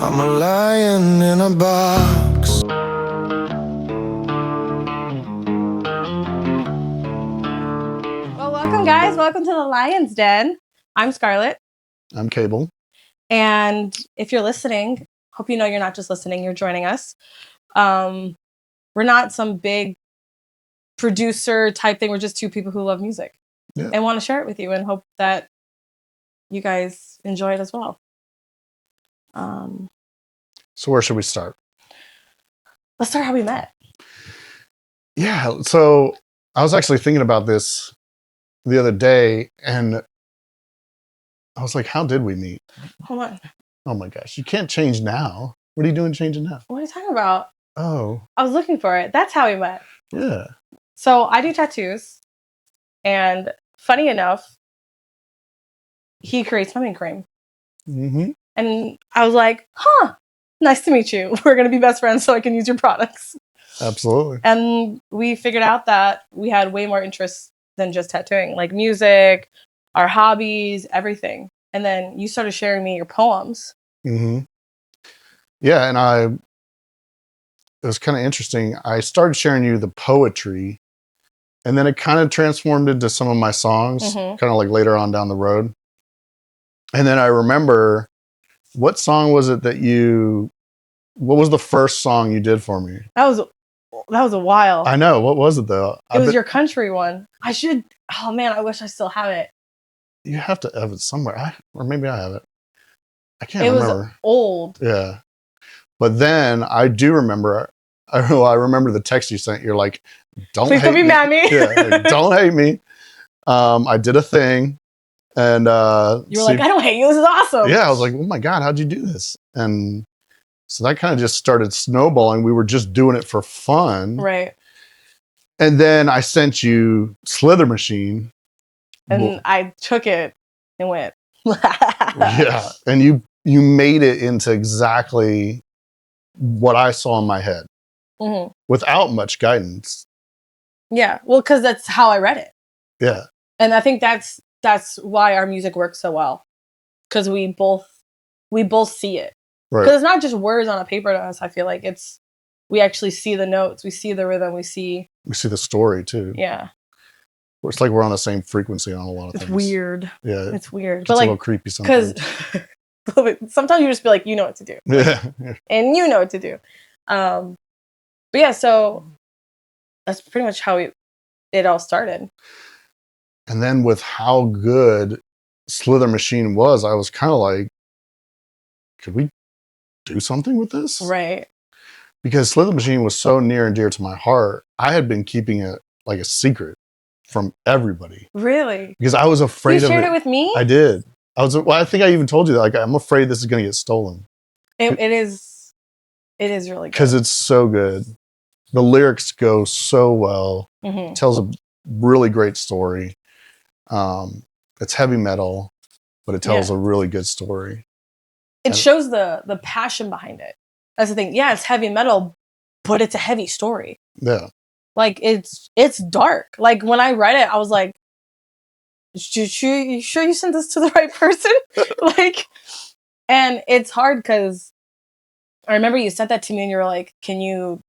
I'm a lion in a box. Well, welcome, guys. Welcome to the Lion's Den. I'm Scarlett. I'm Cable. And if you're listening, hope you know you're not just listening, you're joining us. We're not some big producer type thing. We're just two people who love music and want to share it with you and hope that you guys enjoy it as well. So where should we start? Let's start how we met. Yeah, so I was actually thinking about this the other day, and I was like, how did we meet? Hold on. Oh my gosh, you can't change now. What are you doing changing now? What are you talking about? Oh. I was looking for it. That's how we met. Yeah. So I do tattoos, and funny enough, he creates swimming cream. Mm-hmm. And I was like, nice to meet you. We're going to be best friends so I can use your products. Absolutely. And we figured out that we had way more interests than just tattooing, like music, our hobbies, everything. And then you started sharing me your poems. Mm-hmm. Yeah, and it was kind of interesting. I started sharing you the poetry, and then it kind of transformed into some of my songs, kind of like later on down the road. And then I remember, what song was it what was the first song you did for me? That was a while. I know. What was it though? It was your country one. I wish I still have it. You have to have it somewhere. Or maybe I have it. I can't remember. It was old. Yeah. But then I do remember, I remember the text you sent. You're like, Please don't be mad at me. Yeah, like, don't hate me. I did a thing. And you were like, I don't hate you. This is awesome. Yeah. I was like, oh my God, how'd you do this? And so that kind of just started snowballing. We were just doing it for fun. Right. And then I sent you Slither Machine. And I took it and went. Yeah. And you made it into exactly what I saw in my head without much guidance. Yeah. Well, because that's how I read it. Yeah. And I think that's why our music works so well. Because we both see it. Right. Because it's not just words on a paper to us. I feel like we actually see the notes, we see the rhythm, we see the story too. Yeah. It's like we're on the same frequency on a lot of things. It's weird. Yeah. It's weird. It's a little creepy sometimes. Because sometimes you just be like, you know what to do. Yeah. And you know what to do. But yeah, so that's pretty much how it all started. And then with how good Slither Machine was, I was kind of like, could we do something with this? Right. Because Slither Machine was so near and dear to my heart. I had been keeping it like a secret from everybody. Really? Because I was afraid of it. You shared it with me? I did. I think I even told you that. Like, I'm afraid this is going to get stolen. It is really good. Because it's so good. The lyrics go so well. It tells a really great story. It's heavy metal, but it tells a really good story. It shows the passion behind it. That's the thing. Yeah, it's heavy metal, but it's a heavy story. Yeah. Like, it's dark. Like, when I read it, I was like, you sure you sent this to the right person? Like, and it's hard because I remember you sent that to me and you were like, can you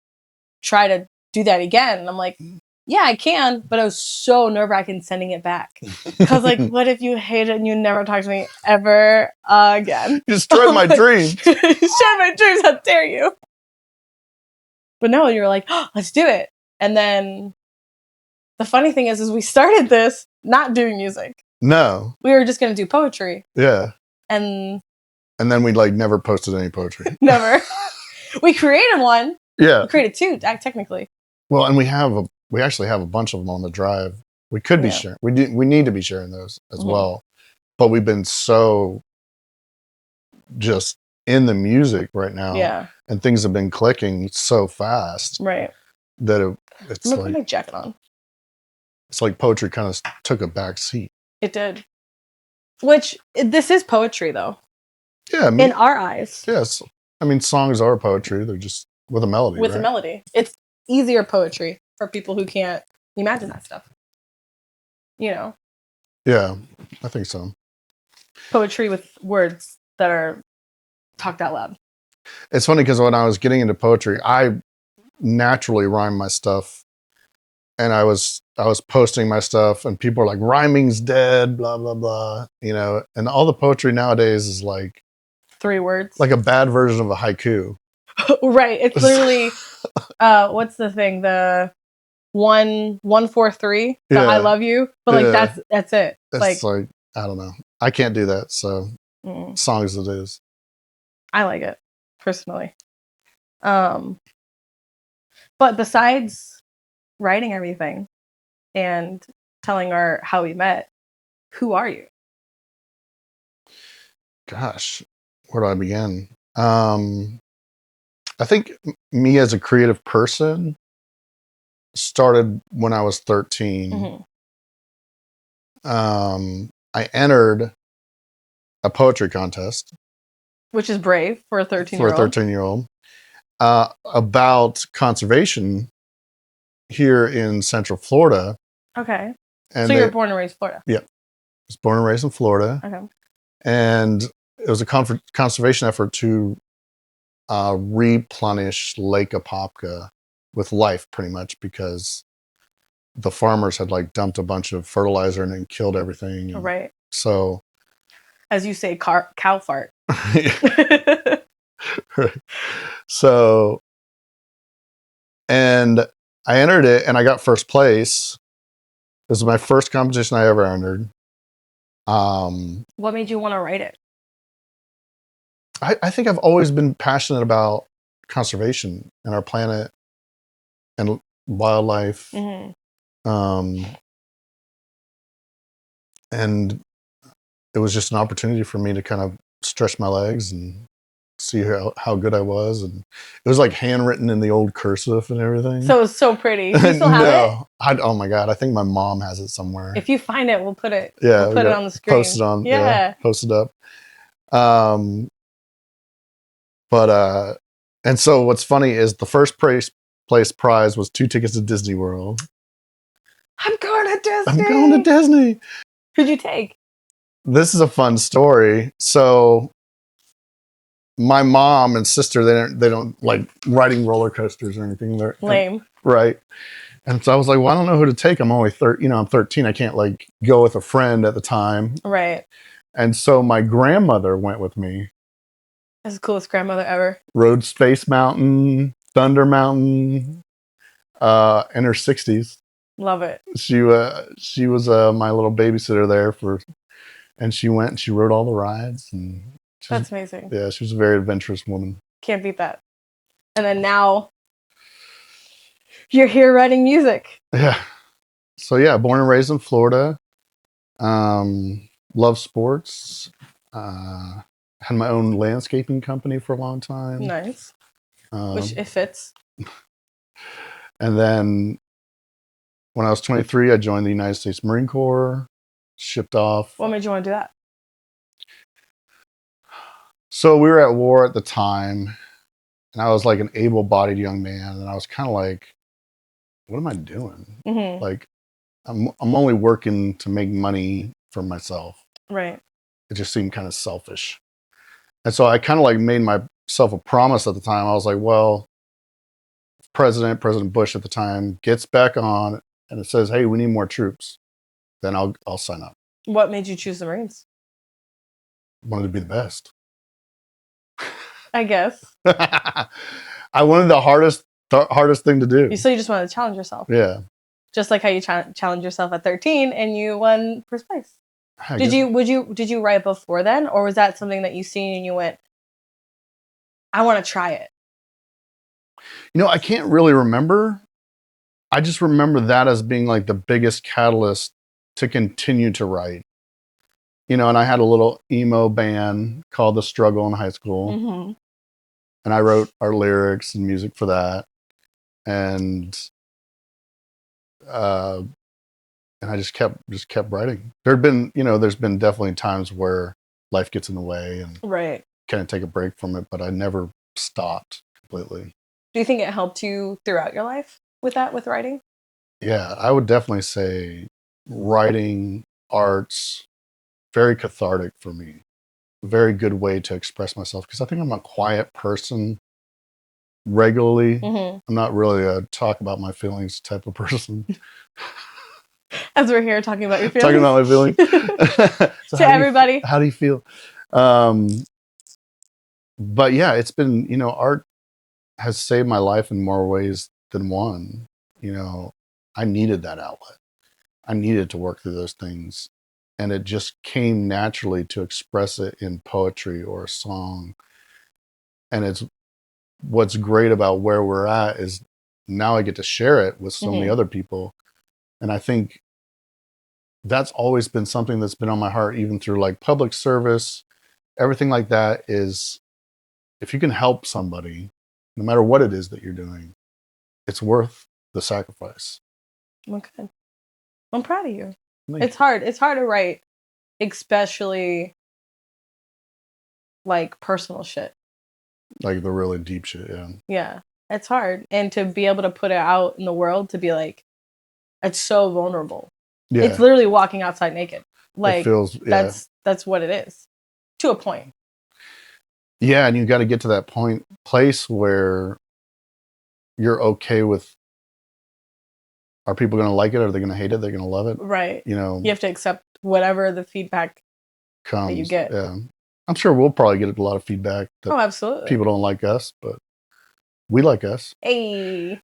try to do that again? And I'm like, yeah, I can. But I was so nerve-wracking sending it back. Because, like, what if you hate it and you never talk to me ever again? You destroyed my dreams. You destroyed my dreams. How dare you? But no, you were like, let's do it. And then the funny thing is we started this not doing music. No. We were just going to do poetry. Yeah. And then we like never posted any poetry. Never. We created one. Yeah. We created two, technically. Well, and we actually have a bunch of them on the drive. We could be sharing. We need to be sharing those as well. But we've been so just in the music right now. Yeah. And things have been clicking so fast. Right. That it's I'm gonna like put my jacket on. It's like poetry kind of took a back seat. It did. Which this is poetry though. Yeah. In our eyes. Yes. I mean, songs are poetry. They're just with a melody. With a melody. It's easier poetry for people who can't imagine that stuff. You know? Yeah, I think so. Poetry with words that are talked out loud. It's funny because when I was getting into poetry, I naturally rhyme my stuff, and I was posting my stuff, and people are like, "Rhyming's dead," blah blah blah, And all the poetry nowadays is like 3 words. like a bad version of a haiku. Right. It's literally what's the thing? The 143. The I love you. But like that's it. It's like I don't know. I can't do that. So songs it is. I like it personally. But besides writing everything and telling how we met, who are you? Gosh, where do I begin? I think me as a creative person started when I was 13. I entered a poetry contest, which is brave for a 13-year-old. For a 13-year-old, about conservation here in Central Florida. Okay. And so you were born and raised in Florida. Yeah, I was born and raised in Florida. Okay. And it was a conservation effort to replenish Lake Apopka with life, pretty much, because the farmers had like dumped a bunch of fertilizer and then killed everything. And right. So, as you say, cow fart. Right. So, and I entered it and I got first place. This was my first competition I ever entered. What made you want to write it? I think I've always been passionate about conservation and our planet and wildlife. And it was just an opportunity for me to kind of stretch my legs and see how good I was. And it was like handwritten in the old cursive and everything. So it was so pretty. Do you still have it? Oh my God. I think my mom has it somewhere. If you find it, we'll put it. Yeah, we'll put it on the screen. Post it on. Yeah. Post it up. And so what's funny is the first place prize was 2 tickets to Disney World. I'm going to Disney. I'm going to Disney. Who'd you take? This is a fun story. So my mom and sister, they don't like riding roller coasters or anything. They're lame. Right. And so I was like, well, I don't know who to take. I'm only I'm 13. I can't like go with a friend at the time. Right. And so my grandmother went with me. That's the coolest grandmother ever. Rode Space Mountain, Thunder Mountain, in her 60s. Love it. She was my little babysitter there and she went and she rode all the rides. And that's amazing. Yeah, she was a very adventurous woman. Can't beat that. And then now you're here writing music. Yeah. So yeah, born and raised in Florida. Love sports. Had my own landscaping company for a long time. Nice. Which it fits. And then when I was 23, I joined the United States Marine Corps, shipped off. What made you want to do that? So we were at war at the time, and I was like an able-bodied young man, and I was kind of like, what am I doing? Mm-hmm. Like, I'm only working to make money for myself. Right. It just seemed kind of selfish. And so I kind of like made myself a promise at the time. I was like, well, President Bush at the time gets back on and it says, hey, we need more troops, then I'll sign up. What made you choose the Marines? Wanted to be the best. I guess. I wanted the hardest thing to do. So you just wanted to challenge yourself. Yeah. Just like how you challenged yourself at 13 and you won first place. Did you write before then, or was that something that you seen and you went, I want to try it? I can't really remember. I just remember that as being like the biggest catalyst to continue to write. And I had a little emo band called The Struggle in high school. Mm-hmm. And I wrote our lyrics and music for that. And I just kept writing. There's been definitely times where life gets in the way and right. Kind of take a break from it, but I never stopped completely. Do you think it helped you throughout your life with writing? Yeah, I would definitely say writing, arts, very cathartic for me. very good way to express myself because I think I'm a quiet person regularly. Mm-hmm. I'm not really a talk about my feelings type of person. As we're here talking about your feelings. Talking about my feelings. So to everybody. How do you feel? But yeah, it's been, you know, art has saved my life in more ways than one. You know, I needed that outlet. I needed to work through those things. And it just came naturally to express it in poetry or a song. And it's what's great about where we're at is now I get to share it with so many other people. And I think that's always been something that's been on my heart, even through like public service, everything like that is if you can help somebody, no matter what it is that you're doing, it's worth the sacrifice. Okay. I'm proud of you. Thank It's hard. It's hard to write, especially like personal shit. Like the really deep shit, yeah. Yeah. It's hard. And to be able to put it out in the world, to be like, it's so vulnerable. Yeah. It's literally walking outside naked. Like it feels, yeah. that's what it is. To a point. Yeah, and you got to get to that place where you're okay with, are people going to like it? Are they going to hate it? They're going to love it? Right. You know, you have to accept whatever the feedback comes. that you get. Yeah. I'm sure we'll probably get a lot of feedback that absolutely. people don't like us, but we like us. Hey.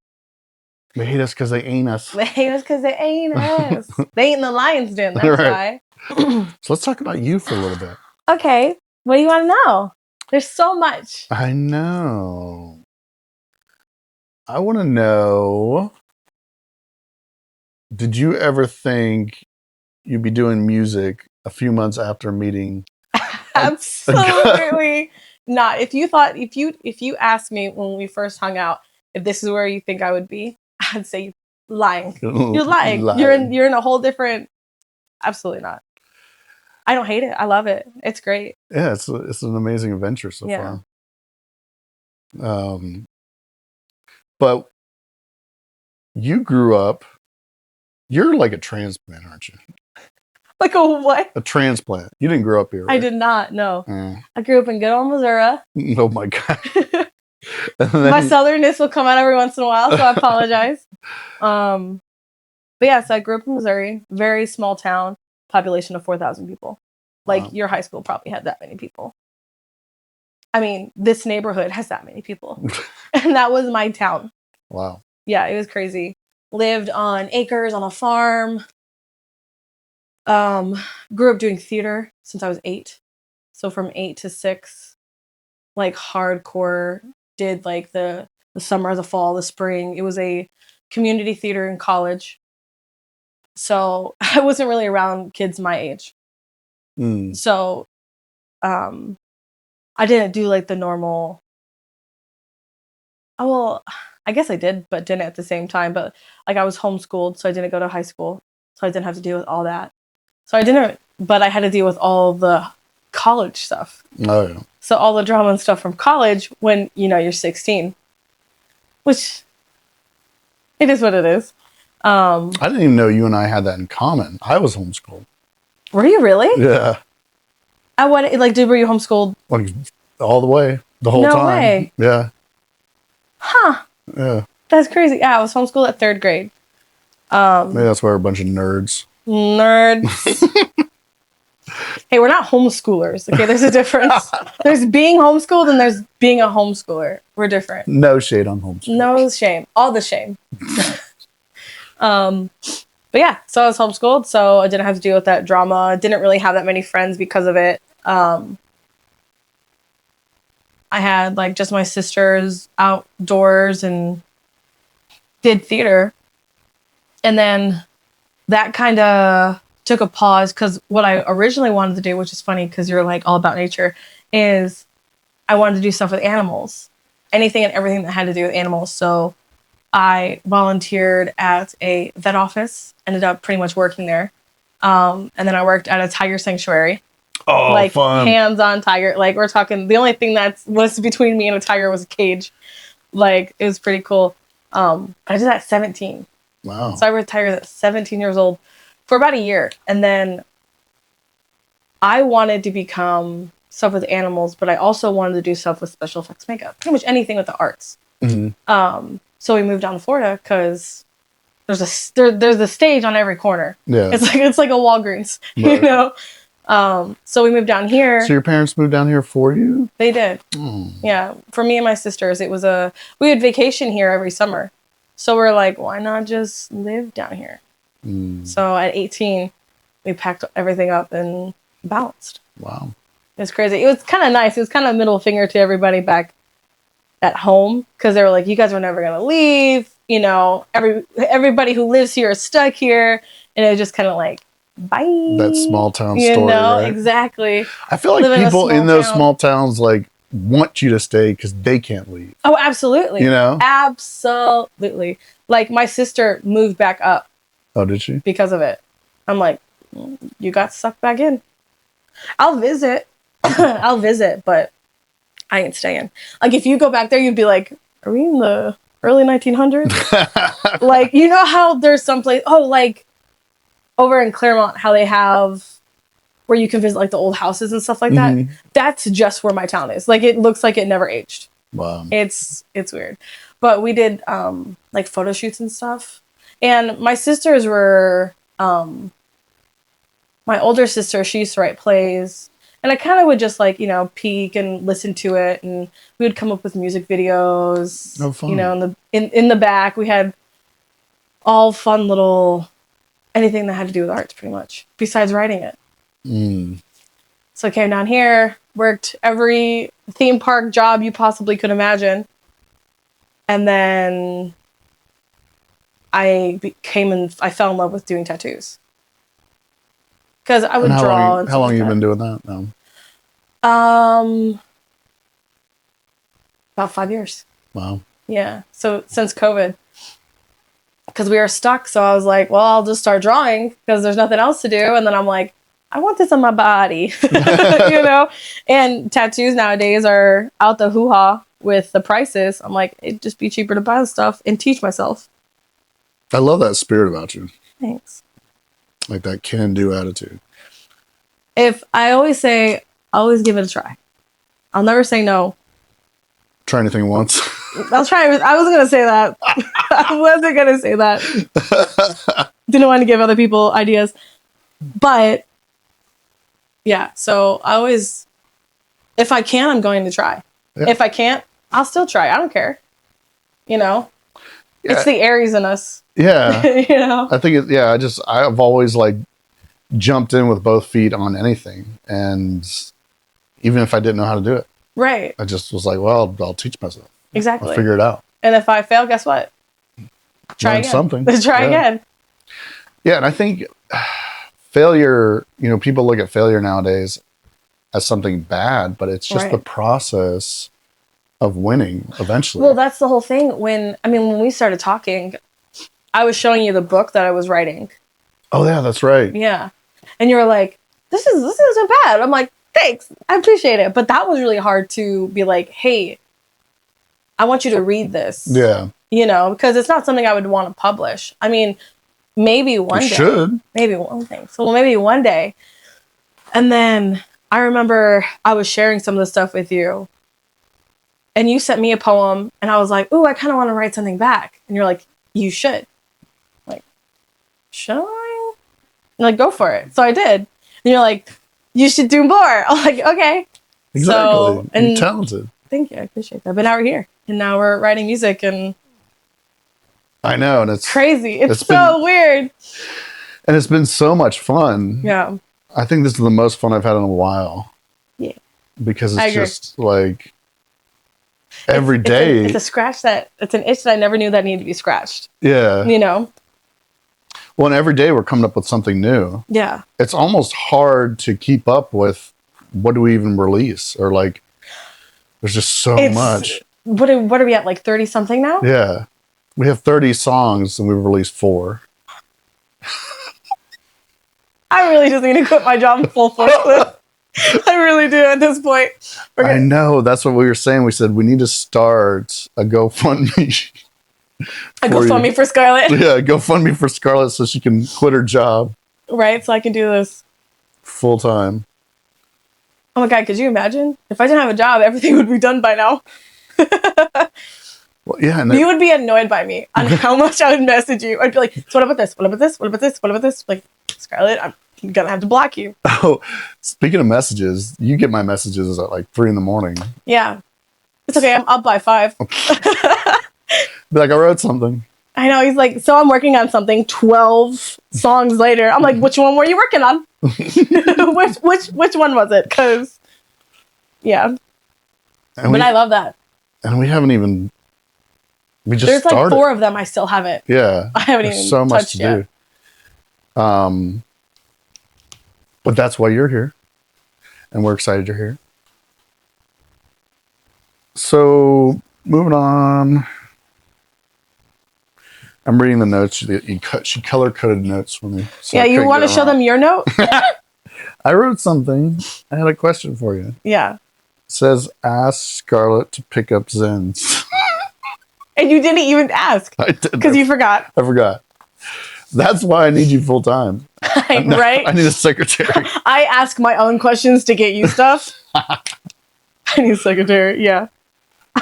They hate us because they ain't us. They hate us because they ain't us. They ain't in the lion's den, that's Right. why. So let's talk about you for a little bit. Okay. What do you want to know? There's so much. I know. I want to know, did you ever think you'd be doing music a few months after meeting? Absolutely not. If you asked me when we first hung out, if this is where you think I would be, I'd say you're lying. You're lying. You're in a whole different. Absolutely not. I don't hate it. I love it. It's great. Yeah, it's an amazing adventure so far. But you grew up. You're like a transplant, aren't you? Like a what? A transplant. You didn't grow up here, right? I did not. No. I grew up in good old Missouri. Oh my god. My southernness will come out every once in a while, so I apologize. But yeah, so I grew up in Missouri, very small town, population of 4,000 people. Like your high school probably had that many people. I mean, this neighborhood has that many people. And that was my town. Wow. Yeah, it was crazy. Lived on acres on a farm. Grew up doing theater since I was 8. So from 8 to 6, like hardcore, did like the summer, the fall, the spring. It was a community theater in college. So I wasn't really around kids my age. So I didn't do like the normal. Oh, well, I guess I did, but didn't at the same time. But like I was homeschooled, so I didn't go to high school. So I didn't have to deal with all that. So I didn't, but I had to deal with all the college stuff. Oh, yeah. So all the drama and stuff from college when, you're 16. Which, it is what it is. I didn't even know you and I had that in common. I was homeschooled. Were you really? Yeah. Were you homeschooled? Like, all the way. The whole time. No way. Yeah. Huh. Yeah. That's crazy. Yeah, I was homeschooled at 3rd grade. Maybe that's why we're a bunch of nerds. Hey, we're not homeschoolers. Okay, there's a difference. There's being homeschooled and there's being a homeschooler. We're different. No shade on homeschoolers. No shame. All the shame. But yeah, so I was homeschooled, so I didn't have to deal with that drama. I didn't really have that many friends because of it. I had like just my sisters outdoors and did theater. And then that kind of took a pause because what I originally wanted to do, which is funny because you're like all about nature, is I wanted to do stuff with animals. Anything and everything that had to do with animals. So I volunteered at a vet office, ended up pretty much working there. And then I worked at a tiger sanctuary. Oh, like fun. Hands-on tiger. Like we're talking, the only thing that was between me and a tiger was a cage. Like it was pretty cool. I did that at 17. Wow. So I retired at 17 years old for about a year. And then I wanted to become stuff with animals, but I also wanted to do stuff with special effects makeup. Pretty much anything with the arts. So we moved down to Florida because there's a stage on every corner. Yeah. It's like a Walgreens, Right. you know? So we moved down here. So your parents moved down here for you? They did. Yeah. For me and my sisters, we had vacation here every summer. So we're like, why not just live down here? So at 18, we packed everything up and bounced. Wow. It's crazy. It was kind of nice. It was kind of middle finger to everybody back at home because they were like, you guys were never going to leave. You know, everybody who lives here is stuck here. And it was just kind of like, bye. That small town you story, know, right? Exactly. I feel like people in those town. small towns like want you to stay because they can't leave. Oh, absolutely. You know? Absolutely. Like my sister moved back up. Oh, did she? Because of it. I'm like, you got sucked back in. I'll visit. I'll visit, but I ain't staying. Like if you go back there, you'd be like, are we in the early 1900s? Like, you know how there's some place, like over in Claremont, how they have where you can visit like the old houses and stuff like that. That's just where my town is. Like it looks like it never aged. Wow. It's weird. But we did like photo shoots and stuff. And my sisters were my older sister, she used to write plays. And I kind of would just like, you know, peek and listen to it. And we would come up with music videos. Oh, fun. You know, in the back, we had all fun little, anything that had to do with arts pretty much, besides writing it. So I came down here, worked every theme park job you possibly could imagine. And then I fell in love with doing tattoos. Because I would draw. How long have you been doing that now? About 5 years. Wow. Yeah. So since COVID. Because we were stuck. So I was like, well, I'll just start drawing because there's nothing else to do. And then I'm like, I want this on my body. You know? And tattoos nowadays are out the hoo-ha with the prices. I'm like, it'd just be cheaper to buy the stuff and teach myself. I love that spirit about you. Thanks. Like that can-do attitude. If I always say, always give it a try. I'll never say no. Try anything once. I was going to say that. I wasn't going to say that. Didn't want to give other people ideas. But yeah, so I always, if I can, I'm going to try. Yeah. If I can't, I'll still try. I don't care. You know? Yeah. It's the Aries in us. Yeah. You know? I think I've always like jumped in with both feet on anything. And even if I didn't know how to do it. Right. I just was like, well, I'll teach myself. Exactly. I'll figure it out. And if I fail, guess what? Try again. Something. Try again. Yeah. And I think failure, you know, people look at failure nowadays as something bad, but it's just the process of winning eventually. Well, that's the whole thing. When we started talking, I was showing you the book that I was writing. Oh yeah, that's right. Yeah. And you were like, this isn't bad. I'm like, thanks. I appreciate it. But that was really hard to be like, hey, I want you to read this. Yeah. You know, because it's not something I would want to publish. I mean, maybe one day. Should. Maybe one thing. So maybe one day. And then I remember I was sharing some of the stuff with you. And you sent me a poem. And I was like, ooh, I kind of want to write something back. And you're like, you should. I'm like, should I? And like, go for it. So I did. And you're like, you should do more. I'm like, okay. Exactly. So, and you're talented. Thank you. I appreciate that. But now we're here. And now we're writing music. And I know. And it's crazy. It's so weird. And it's been so much fun. Yeah. I think this is the most fun I've had in a while. Yeah. Because it's just like every day. It's an itch that I never knew that needed to be scratched. Yeah. You know? Well, and every day we're coming up with something new. Yeah. It's almost hard to keep up with what do we even release? Or like, there's just so much. What are we at, like 30 something now? Yeah. We have 30 songs and we've released 4. I really just need to quit my job full force. I really do at this point. I know. That's what we were saying. We said we need to start a GoFundMe. A GoFundMe for Scarlett. Yeah, GoFundMe for Scarlett so she can quit her job. Right, so I can do this full time. Oh my God, could you imagine? If I didn't have a job, everything would be done by now. Well, yeah. And You would be annoyed by me on how much I would message you. I'd be like, so what about this? What about this? What about this? What about this? Like, Scarlett, I'm going to have to block you. oh, speaking of messages, you get my messages at like 3 a.m. Yeah. It's okay. I'm up by 5. Be like, I wrote something. I know. He's like, so I'm working on something 12 songs later. I'm like, which one were you working on? which one was it? Because, yeah. But I love that. And we haven't even, we just There's started. like 4 of them I still haven't. Yeah. I haven't There's even so much touched to yet. do. But that's why you're here. And we're excited you're here. So, moving on. I'm reading the notes. She color-coded notes for me. So Yeah, you want to show them your note? I wrote something. I had a question for you. Yeah. It says, ask Scarlett to pick up Zens. And you didn't even ask. I did. Because you forgot. I forgot. That's why I need you full time. Right? I need a secretary. I ask my own questions to get you stuff. I need a secretary. Yeah.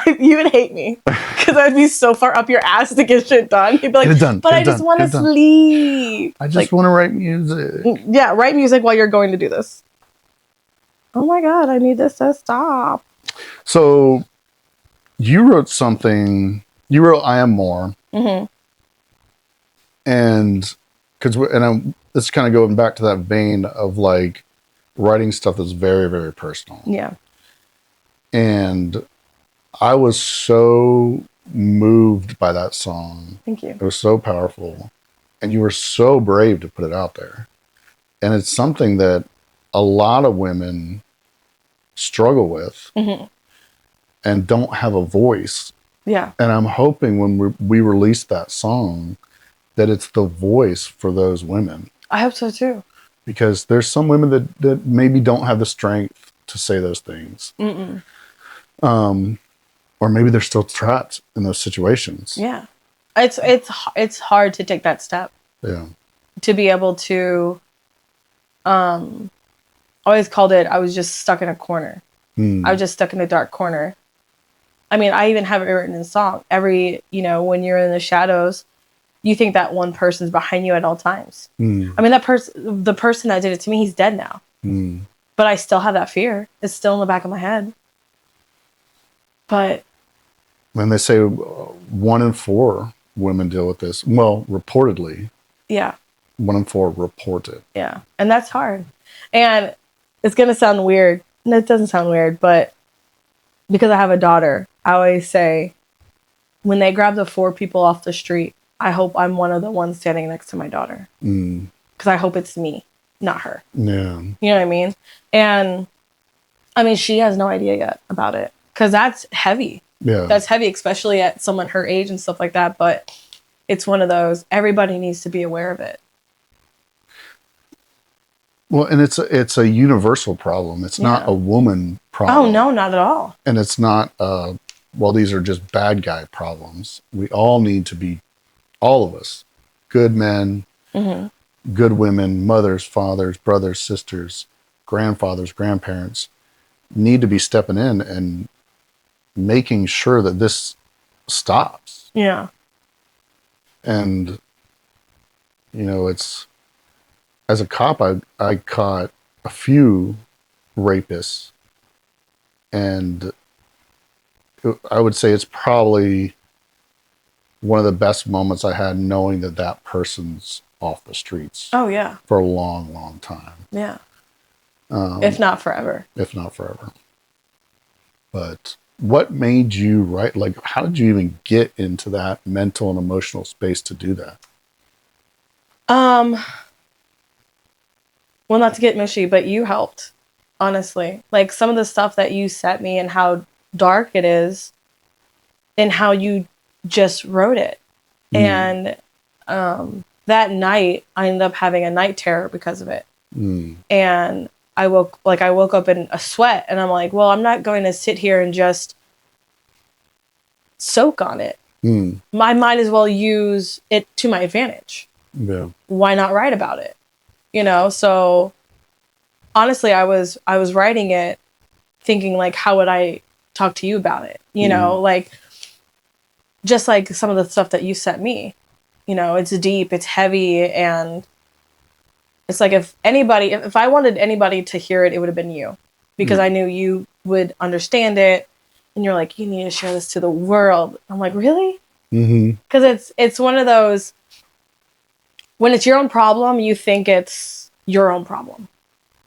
You would hate me because I'd be so far up your ass to get shit done. You'd be like, but I just want to sleep. I just want to write music. Yeah, write music while you're going to do this. Oh my God, I need this to stop. So you wrote something. You wrote I Am More. Mm-hmm. And it's kind of going back to that vein of like writing stuff that's very, very personal. Yeah. And I was so moved by that song. Thank you. It was so powerful. And you were so brave to put it out there. And it's something that a lot of women struggle with and don't have a voice. Yeah. And I'm hoping when we release that song that it's the voice for those women. I hope so too. Because there's some women that maybe don't have the strength to say those things. Or maybe they're still trapped in those situations. Yeah. It's hard to take that step. Yeah. To be able to, always called it, I was just stuck in a corner. I was just stuck in a dark corner. I mean, I even have it written in song. When you're in the shadows, you think that one person's behind you at all times. I mean, the person that did it to me, he's dead now. But I still have that fear. It's still in the back of my head. But when they say 1 in 4 women deal with this, well, reportedly. Yeah. 1 in 4 report it. Yeah. And that's hard. And it's going to sound weird. And it doesn't sound weird, but because I have a daughter, I always say, when they grab the 4 people off the street, I hope I'm one of the ones standing next to my daughter. Because I hope it's me, not her. Yeah. You know what I mean? And I mean, she has no idea yet about it. Because that's heavy. Yeah. That's heavy, especially at someone her age and stuff like that. But it's one of those, everybody needs to be aware of it. Well, and it's a universal problem. It's not a woman problem. Oh, no, not at all. And it's not, these are just bad guy problems. We all need to be, all of us, good men, good women, mothers, fathers, brothers, sisters, grandfathers, grandparents, need to be stepping in and making sure that this stops. Yeah. And, it's, as a cop, I caught a few rapists, and I would say it's probably one of the best moments I had knowing that person's off the streets. Oh, yeah. For a long, long time. Yeah. If not forever. If not forever. But what made you write? Like, how did you even get into that mental and emotional space to do that? Well, not to get mushy, but you helped, honestly. Like, some of the stuff that you sent me and how dark it is and how you just wrote it. And that night, I ended up having a night terror because of it. And I woke up in a sweat, and I'm like, well, I'm not going to sit here and just soak on it. I might as well use it to my advantage. Yeah. Why not write about it? So honestly, I was writing it thinking like, how would I talk to you about it? You know, like, just like some of the stuff that you sent me, you know, it's deep, it's heavy, and it's like if I wanted anybody to hear it, it would have been you, because I knew you would understand it, and you're like, you need to share this to the world. I'm like, really? Because it's one of those, when it's your own problem, you think it's your own problem.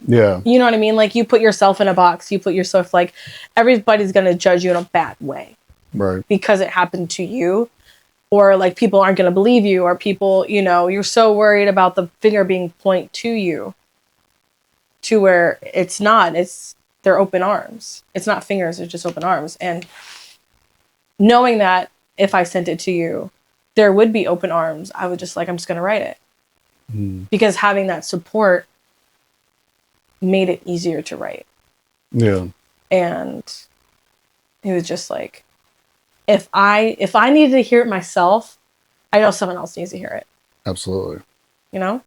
Yeah. You know what I mean? Like, you put yourself in a box, you put yourself, like, everybody's going to judge you in a bad way. Right. Because it happened to you. Or, like, people aren't going to believe you. Or people, you know, you're so worried about the finger being pointed to you. To where it's not. They're open arms. It's not fingers, it's just open arms. And knowing that if I sent it to you, there would be open arms, I would just like, I'm just going to write it. Because having that support made it easier to write. Yeah. And it was just like, if I needed to hear it myself, I know someone else needs to hear it. Absolutely. You know?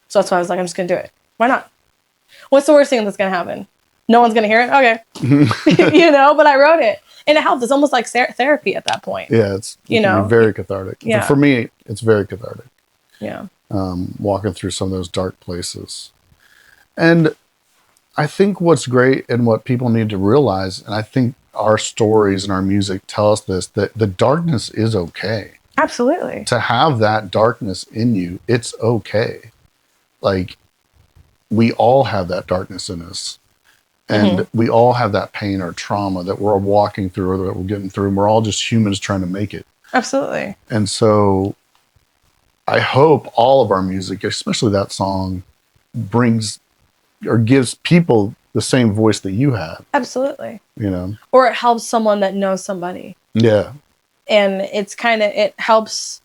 So that's why I was like, I'm just going to do it. Why not? What's the worst thing that's going to happen? No one's going to hear it? Okay. You know, but I wrote it. And it helped. It's almost like therapy at that point. Yeah, it can be very cathartic. Yeah. For me, it's very cathartic. Yeah. Walking through some of those dark places. And I think what's great and what people need to realize, and I think our stories and our music tell us this, that the darkness is okay. Absolutely. To have that darkness in you, it's okay. Like, we all have that darkness in us. And we all have that pain or trauma that we're walking through or that we're getting through. And we're all just humans trying to make it. Absolutely. And so I hope all of our music, especially that song, brings or gives people the same voice that you have. Absolutely. You know? Or it helps someone that knows somebody. Yeah. And it helps,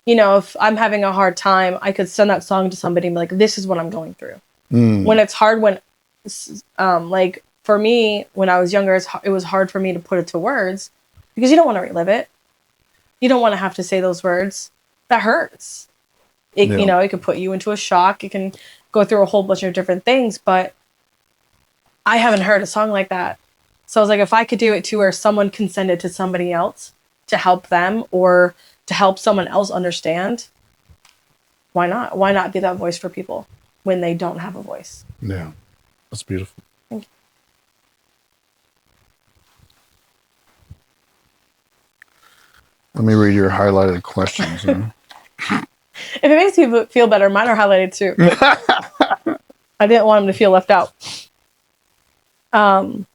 you know, if I'm having a hard time, I could send that song to somebody and be like, this is what I'm going through. When it's hard, like for me, when I was younger, it was hard for me to put it to words because you don't want to relive it. You don't want to have to say those words. That hurts. You know, it could put you into a shock. It can go through a whole bunch of different things, but I haven't heard a song like that. So I was like, if I could do it to where someone can send it to somebody else to help them or to help someone else understand, why not? Why not be that voice for people when they don't have a voice? Yeah. That's beautiful. Thank you. Let me read your highlighted questions. If it makes you feel better, mine are highlighted too. I didn't want them to feel left out. But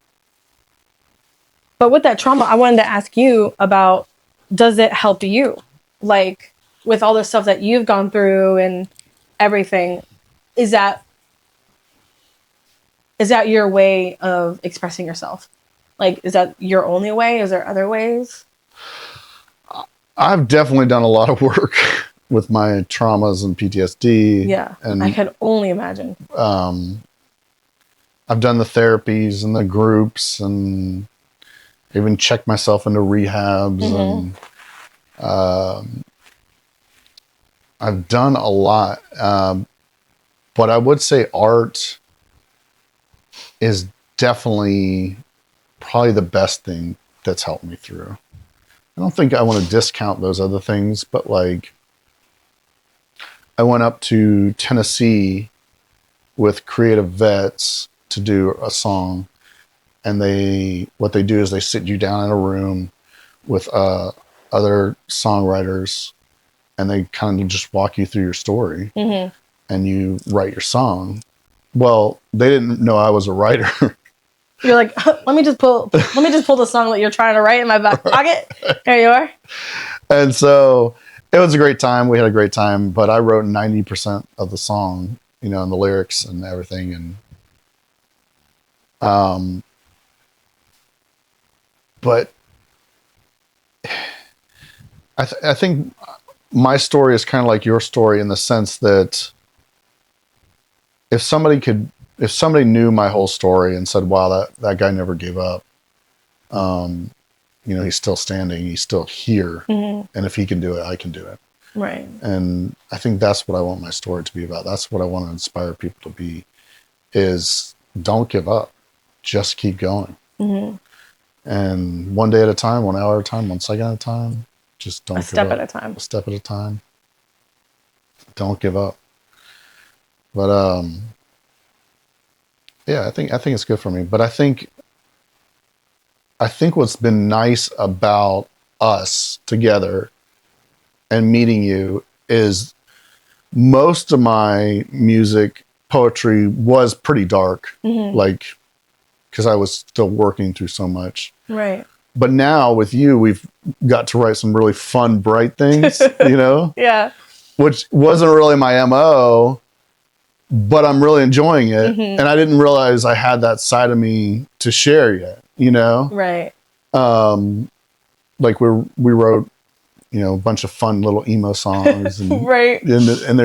with that trauma, I wanted to ask you about, does it help you? Like, with all the stuff that you've gone through and everything, is that your way of expressing yourself? Like, is that your only way? Is there other ways? I've definitely done a lot of work with my traumas and PTSD. Yeah, and I can only imagine. I've done the therapies and the groups and even checked myself into rehabs. And I've done a lot. But I would say art is definitely probably the best thing that's helped me through. I don't think I want to discount those other things, but like I went up to Tennessee with Creative Vets to do a song, and what they do is they sit you down in a room with other songwriters, and they kind of just walk you through your story, and you write your song. Well, they didn't know I was a writer. You're like, let me just pull the song that you're trying to write in my back pocket. There you are. And so it was a great time. We had a great time, but I wrote 90% of the song, you know, and the lyrics and everything. And, but I think my story is kind of like your story in the sense that if somebody knew my whole story and said, wow, that guy never gave up, you know, he's still standing, he's still here. And if he can do it, I can do it. Right. And I think that's what I want my story to be about. That's what I want to inspire people to be, is don't give up. just keep going. And one day at a time, 1 hour at a time, 1 second at a time, just don't give up. A step at a time. A step at a time. Don't give up. But yeah, I think it's good for me. But I think what's been nice about us together and meeting you is most of my music poetry was pretty dark, like, because I was still working through so much. Right. But now with you, we've got to write some really fun, bright things, you know? Yeah. Which wasn't really my MO, but I'm really enjoying it. And I didn't realize I had that side of me to share yet, you know? Right. Like we wrote, you know, a bunch of fun little emo songs. And, right. And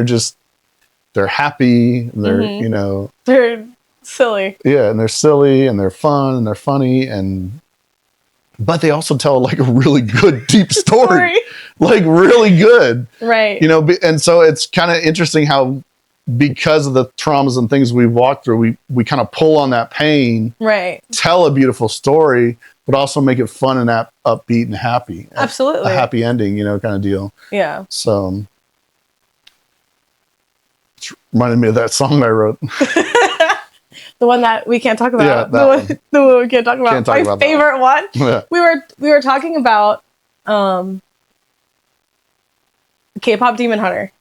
they're happy. And they're, you know. They're silly. Yeah, and they're silly and they're fun and they're funny. But they also tell like a really good, deep story. Like really good. Right. You know, and so it's kind of interesting how, because of the traumas and things we've walked through, we kind of pull on that pain, right? Tell a beautiful story, but also make it fun and upbeat and happy. Absolutely. A happy ending, you know, kind of deal. Yeah. So it's reminded me of that song I wrote. The one that we can't talk about. Yeah, the one we can't talk about. Can't talk My about favorite one. Yeah. We were talking about K-pop Demon Hunter.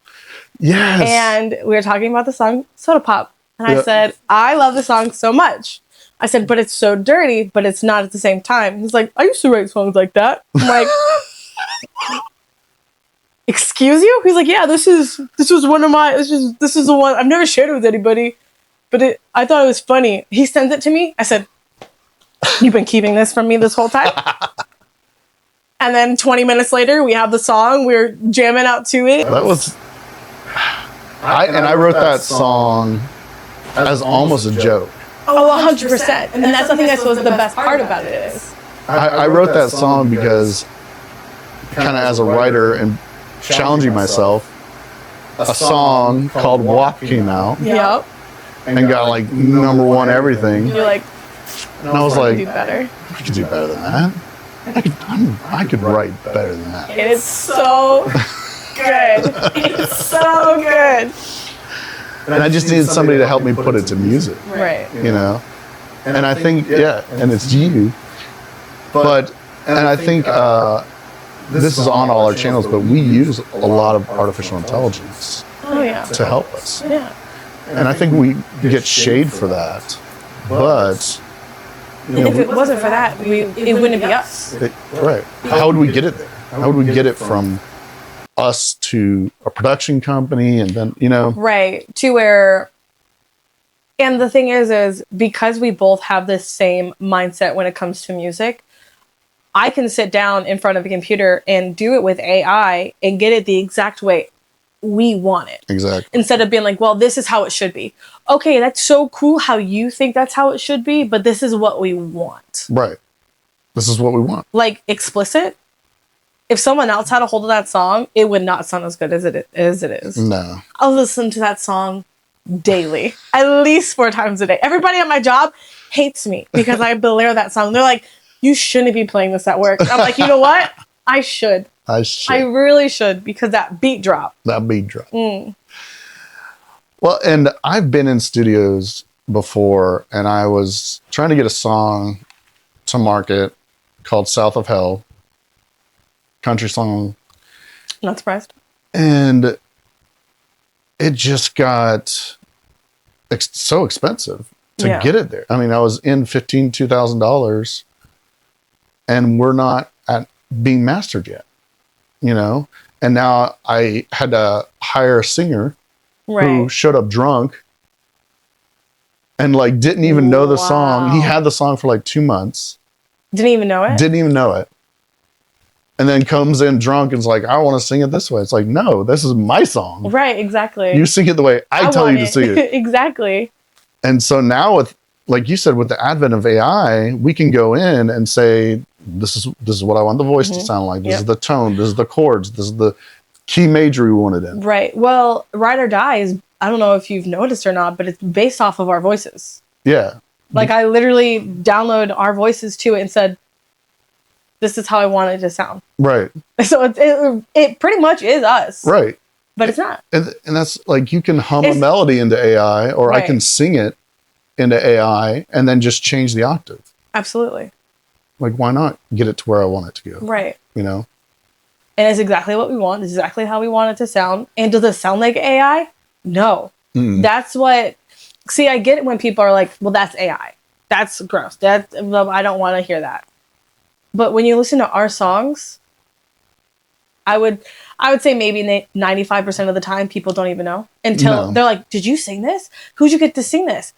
Yes. And we were talking about the song Soda Pop. And I said, I love the song so much. I said, but it's so dirty, but it's not at the same time. He's like, I used to write songs like that. I'm like, excuse you? He's like, yeah, this was one of my, this is the one, I've never shared it with anybody, but I thought it was funny. He sends it to me. I said, you've been keeping this from me this whole time? And then 20 minutes later, we have the song. We're jamming out to it. That was... I wrote that song as almost a joke. Oh, 100%. And that's I think that's what the best part about it is. I wrote that song because, kind of as a writer and challenging myself, a song called Walk came out. Yep. And got like #1 everything. You're like, and I was like, do better. I could do better than that. I could write better than that. It's so good. It's so good. And I just needed somebody to help me put it to music. Right. You know? And I think, and it's you. And I think this is on all our channels, but we use a lot of artificial intelligence to help us. Yeah. And I think we get shade for that. But if it wasn't for that, it wouldn't be us. Right. How would we get it there? How would we get it from us to a production company and then, you know? Right. To where, and the thing is because we both have this same mindset when it comes to music, I can sit down in front of a computer and do it with AI and get it the exact way we want it. Exactly. Instead of being like, well, this is how it should be. Okay, that's so cool how you think that's how it should be, but this is what we want. Right. This is what we want. Like explicit. If someone else had a hold of that song, it would not sound as good as it is. No. I'll listen to that song daily, at least 4 times a day. Everybody at my job hates me because I blare that song. They're like, you shouldn't be playing this at work. I'm like, you know what? I should. I really should, because that beat drop. Well, and I've been in studios before, and I was trying to get a song to market called South of Hell. Country song. Not surprised. And it just got so expensive to get it there. I mean, I was in $2,000, and we're not at being mastered yet, you know? And now I had to hire a singer who showed up drunk and like didn't even know the song. He had the song for like 2 months. Didn't even know it? And then comes in drunk and is like, I want to sing it this way. It's like, no, this is my song. Right, exactly. You sing it the way I tell you to sing it. Exactly. And so now with, like you said, with the advent of AI, we can go in and say, this is what I want the voice to sound like. This is the tone. This is the chords. This is the key major we want it in. Right. Well, Ride or Die is, I don't know if you've noticed or not, but it's based off of our voices. Yeah. Like I literally download our voices to it and said, this is how I want it to sound. Right. So it pretty much is us. Right. But it's not. And that's like, you can hum a melody into AI, or I can sing it into AI and then just change the octave. Absolutely. Like, why not get it to where I want it to go? Right. You know? And it's exactly what we want. It's exactly how we want it to sound. And does it sound like AI? No. That's what... See, I get it when people are like, well, that's AI. That's gross. I don't want to hear that. But when you listen to our songs, I would say maybe 95% of the time people don't even know until they're like, did you sing this? Who'd you get to sing this?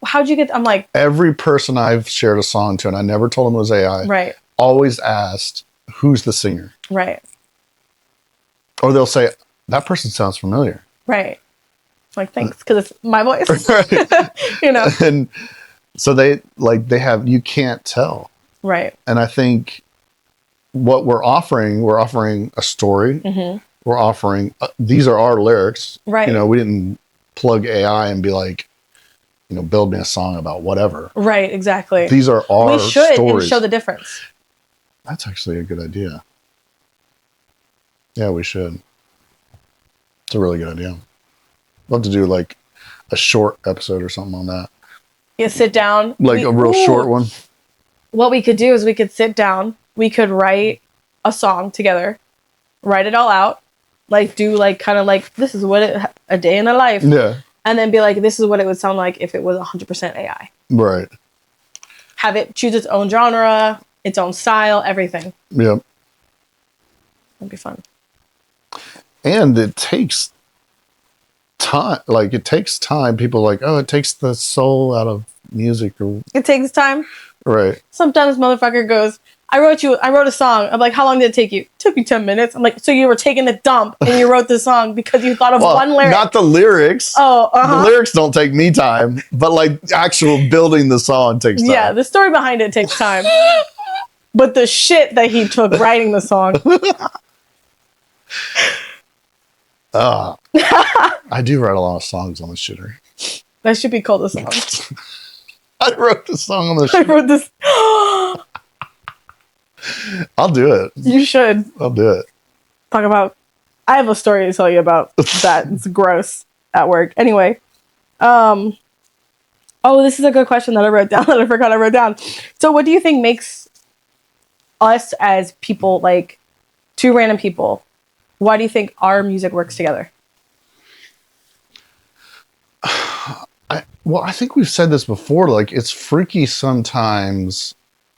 How'd you get... I'm like... Every person I've shared a song to, and I never told them it was AI, right, always asked, who's the singer? Right. Or they'll say, that person sounds familiar. Right. Like, thanks, because it's my voice. Right. You know? And so they have, you can't tell. Right. And I think what we're offering a story. We're offering, these are our lyrics. Right. You know, we didn't plug AI and be like, you know, build me a song about whatever. Right, exactly. These are our stories. We should and show the difference. That's actually a good idea. Yeah, we should. It's a really good idea. Love to do like a short episode or something on that. Yeah, sit down. Like a real short one. What we could do is we could sit down. We could write a song together. Write it all out. Like do like kind of like, this is what a day in a life. Yeah. And then be like, this is what it would sound like if it was 100% AI. Right. Have it choose its own genre, its own style, everything. Yep. That'd be fun. And it takes time. Like, it takes time. People are like, oh, it takes the soul out of music. Or... It takes time. Right. Sometimes motherfucker goes, I wrote a song. I'm like, how long did it take you? It took me 10 minutes. I'm like, so you were taking a dump and you wrote the song because you thought of one lyric? Not the lyrics. Oh, The lyrics don't take me time, but like actual building the song takes time. Yeah, the story behind it takes time. But the shit that he took writing the song. I do write a lot of songs on the shitter. That should be called a song. I wrote the song on the shitter. I wrote this. I'll do it. You should. I'll do it. Talk about... I have a story to tell you about that. It's gross at work. Anyway. Oh, this is a good question that I wrote down that I forgot I wrote down. So what do you think makes us as people, like two random people, why do you think our music works together? I think we've said this before. Like, it's freaky sometimes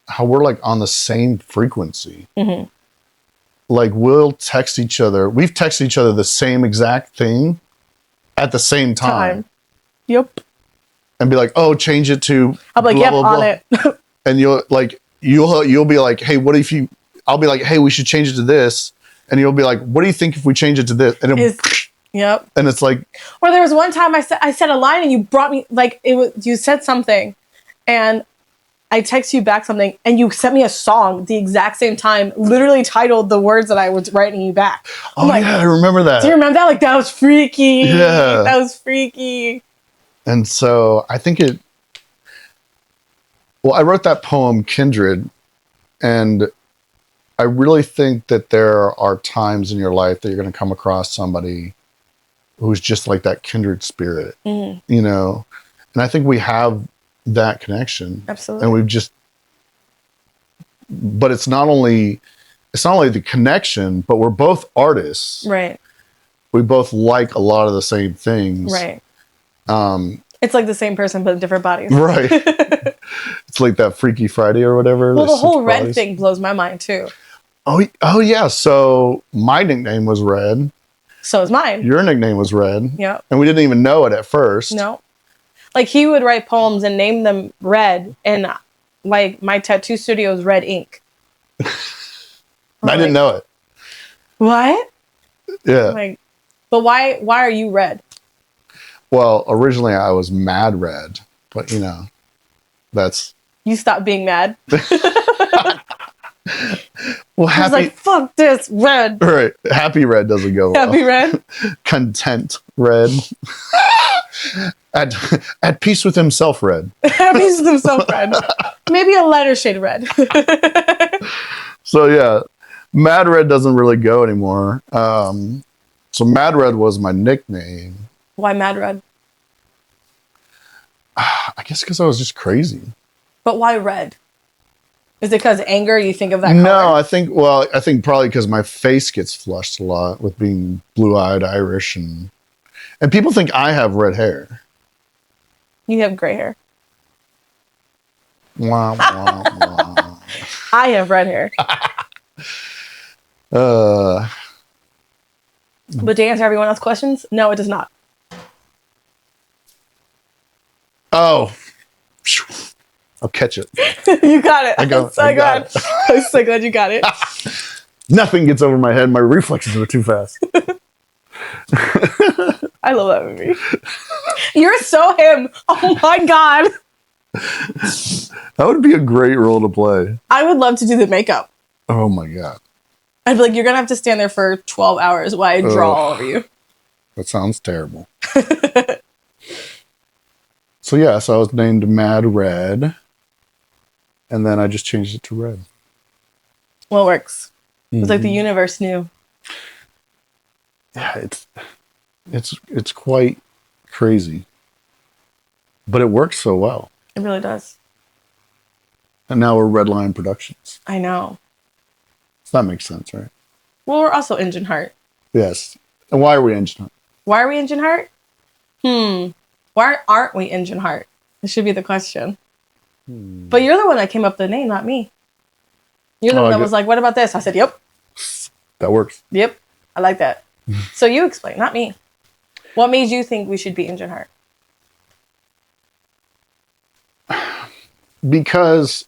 how we're like on the same frequency. Mm-hmm. Like, we'll text each other. We've texted each other the same exact thing at the same time. Yep. And be like, oh, change it to. I'm like, blah, yep, blah, on blah. it. And you'll be like, hey, what if you? I'll be like, hey, we should change it to this. And you'll be like, what do you think if we change it to this? And yep. And it's like, or there was one time I said a line and you brought me, like, you said something and I text you back something and you sent me a song the exact same time, literally titled the words that I was writing you back. I'm like, yeah, I remember that. Do you remember that? Like, that was freaky. Yeah. That was freaky. And so I think I wrote that poem, Kindred, and I really think that there are times in your life that you're going to come across somebody who's just like that kindred spirit, you know? And I think we have that connection. Absolutely. And we've just, but it's not only the connection, but we're both artists. Right. We both like a lot of the same things. Right. It's like the same person, but different bodies. Right. It's like that Freaky Friday or whatever. Well, the whole Red thing blows my mind too. Oh yeah. So my nickname was Red. So is mine. Your nickname was Red. Yeah. And we didn't even know it at first. No. Like, he would write poems and name them Red, and like my tattoo studio is Red Ink. I didn't know it. What? Yeah. Like, but why are you Red? Well, originally I was Mad Red, but you know, that's... You stopped being mad. Well, I was like, fuck this, red. Right. Happy red doesn't go well. Happy red? Content red. At peace with himself red. At peace with himself red. Maybe a lighter shade red. So yeah, Mad Red doesn't really go anymore. So Mad Red was my nickname. Why Mad Red? I guess because I was just crazy. But why red? Is it because anger? You think of that color? No, I think probably because my face gets flushed a lot with being blue-eyed Irish, and people think I have red hair. You have gray hair. Wah, wah, wah. I have red hair. But to answer everyone else's questions, no, it does not. Oh, I'll catch it. You got it. I got it. I'm so glad you got it. Nothing gets over my head. My reflexes are too fast. I love that movie. You're so him. Oh my God. That would be a great role to play. I would love to do the makeup. Oh my God. I'd be like, you're going to have to stand there for 12 hours while I draw all over you. That sounds terrible. So yeah, so I was named Mad Red. And then I just changed it to Red. Well, it works. It's like the universe knew. Yeah, it's quite crazy. But it works so well. It really does. And now we're Redline Productions. I know. So that makes sense, right? Well, we're also Engine Heart. Yes. And why are we Engine Heart? Why are we Engine Heart? Why aren't we Engine Heart? This should be the question. But you're the one that came up with the name, not me. You're the one that was like, what about this? I said, yep. That works. Yep. I like that. So you explain, not me. What made you think we should be Engine Heart? Because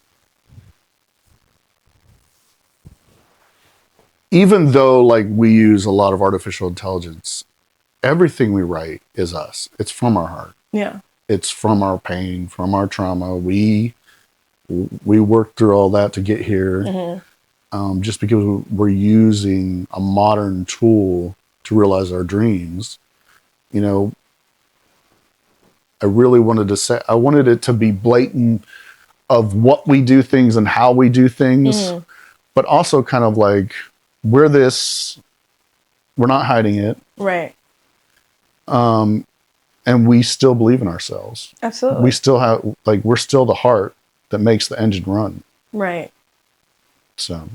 even though like we use a lot of artificial intelligence, everything we write is us. It's from our heart. Yeah. It's from our pain, from our trauma. We worked through all that to get here. Just because we're using a modern tool to realize our dreams, you know, I really wanted to say, I wanted it to be blatant of what we do things and how we do things, but also kind of like, we're not hiding it. Right. And we still believe in ourselves. Absolutely. We still have, like, we're still the heart that makes the engine run. Right. So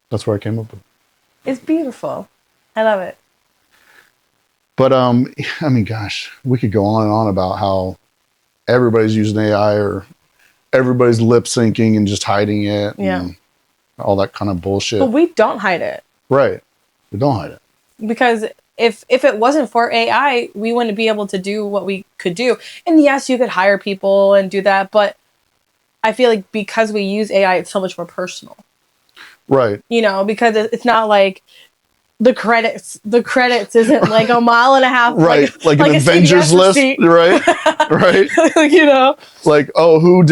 that's where I came up with it. It's beautiful. I love it. But, I mean, gosh, we could go on and on about how everybody's using AI or everybody's lip syncing and just hiding it. Yeah. And all that kind of bullshit. But we don't hide it. Right. We don't hide it. Because if it wasn't for AI, we wouldn't be able to do what we could do. And yes, you could hire people and do that, but I feel like because we use AI, it's so much more personal. Right. You know, because it's not like the credits isn't like a mile and a half. Right. Like an Avengers list. Right. Right. You know, like, oh, who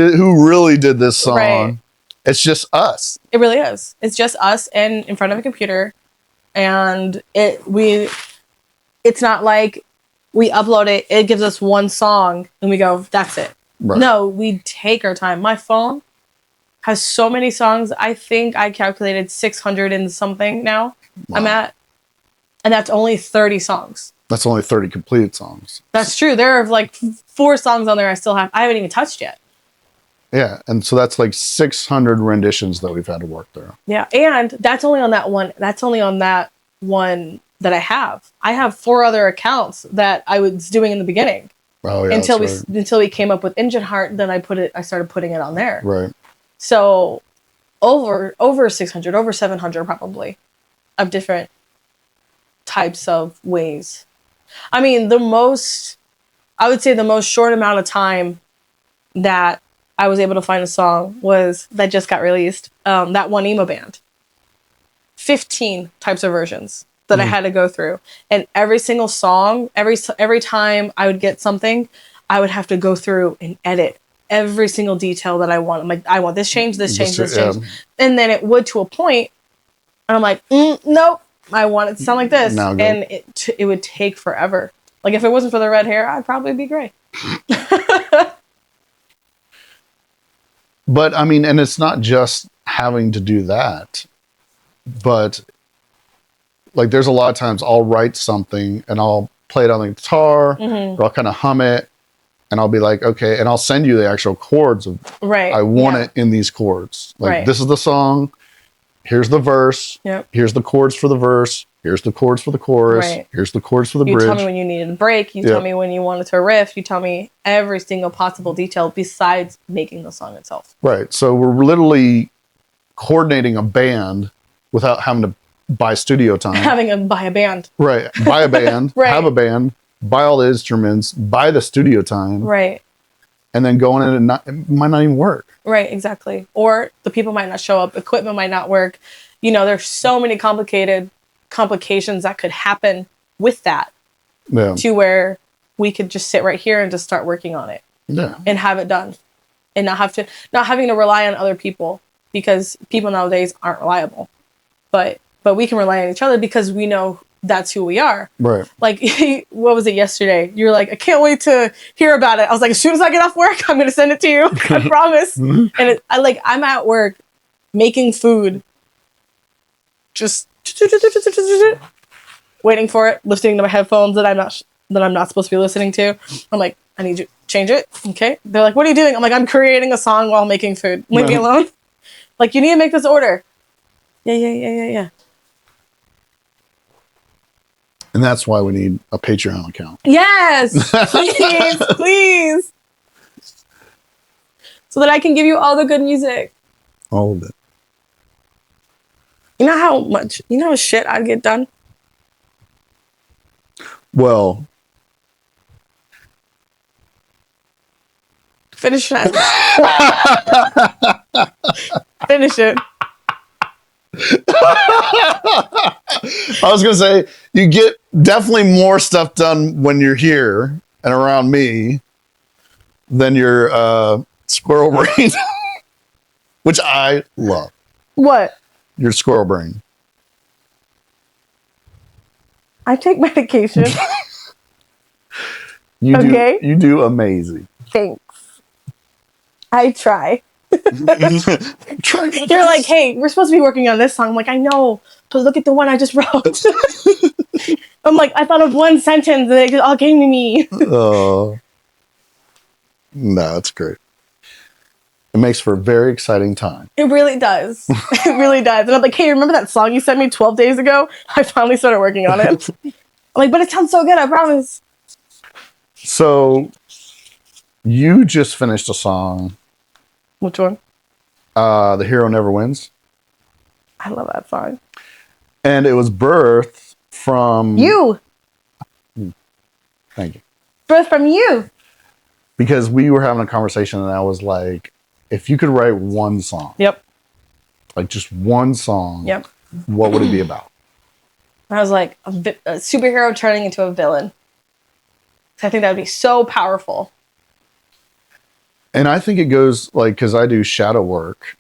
really did this song? Right. It's just us. It really is. It's just us and in front of a computer. And it's not like we upload it, it gives us one song and we go, that's it. Right. No, we take our time. My phone has so many songs. I think I calculated 600 and something now. Wow. I'm at, and that's only 30 songs. That's only 30 completed songs. That's true. There are like 4 songs on there I haven't even touched yet. Yeah, and so that's like 600 renditions that we've had to work through. Yeah, and that's only on that one. That's only on that one that I have. I have 4 other accounts that I was doing in the beginning. Oh yeah. Until we came up with Engine Heart, then I started putting it on there. Right. So over 600, over 700 probably of different types of ways. I mean, I would say the most short amount of time that I was able to find a song was that just got released. That one emo band. 15 types of versions that I had to go through. And every single song, every time I would get something, I would have to go through and edit every single detail that I want. I'm like, I want this change, this change, this change. And then it would to a point And I'm like, nope, I want it to sound like this. Now go. And it would take forever. Like, if it wasn't for the red hair, I'd probably be gray. But I mean, and it's not just having to do that, but like there's a lot of times I'll write something and I'll play it on the guitar, or I'll kind of hum it, and I'll be like, okay, and I'll send you the actual chords of, Right. I want it in these chords. Like, Right. this is the song. Here's the verse. Yep. Here's the chords for the verse. Here's the chords for the chorus. Right. Here's the chords for the You bridge. tell me when you needed a break. You tell me when you wanted to riff. You tell me every single possible detail besides making the song itself. Right. So we're literally coordinating a band without having to buy studio time. Buy a band. Right. Buy a band, Right. have a band, buy all the instruments, buy the studio time, Right. and then go in and it might not even work. Right, exactly. Or the people might not show up. Equipment might not work. You know, there's so many complications that could happen with that, Yeah. to where we could just sit right here and just start working on it Yeah. and have it done, and not having to rely on other people, because people nowadays aren't reliable. But we can rely on each other because we know that's who we are. Right. Like, what was it yesterday? You were like, I can't wait to hear about it. I was like, as soon as I get off work, I'm going to send it to you. I promise. And I'm at work making food, just waiting for it, listening to my headphones that I'm not supposed to be listening to. I'm like, I need you to change it. Okay. They're like, what are you doing? I'm like, I'm creating a song while making food. Leave me alone. Like, you need to make this order. Yeah. And that's why we need a Patreon account. Yes, please. So that I can give you all the good music. All of it. You know how shit I'd get done? Well, Finish that. Finish it. I was going to say, you get definitely more stuff done when you're here and around me than your squirrel brain, which I love. What? Your squirrel brain. I take medication. You do amazing. Thanks. I try. Try. You're like, hey, we're supposed to be working on this song. I'm like, I know, but look at the one I just wrote. I'm like, I thought of one sentence and it all came to me. Oh, no, it's great. It makes for a very exciting time. It really does. It really does. And I'm like, hey, remember that song you sent me 12 days ago? I finally started working on it. I'm like, but it sounds so good, I promise. So, you just finished a song. Which one? The Hero Never Wins. I love that song. And it was birthed from... You! Thank you. Birth from you! Because we were having a conversation and I was like, if you could write one song, Yep. like just one song, Yep. what would it be about? I was like, a superhero turning into a villain. I think that would be so powerful. And I think it goes like, because I do shadow work,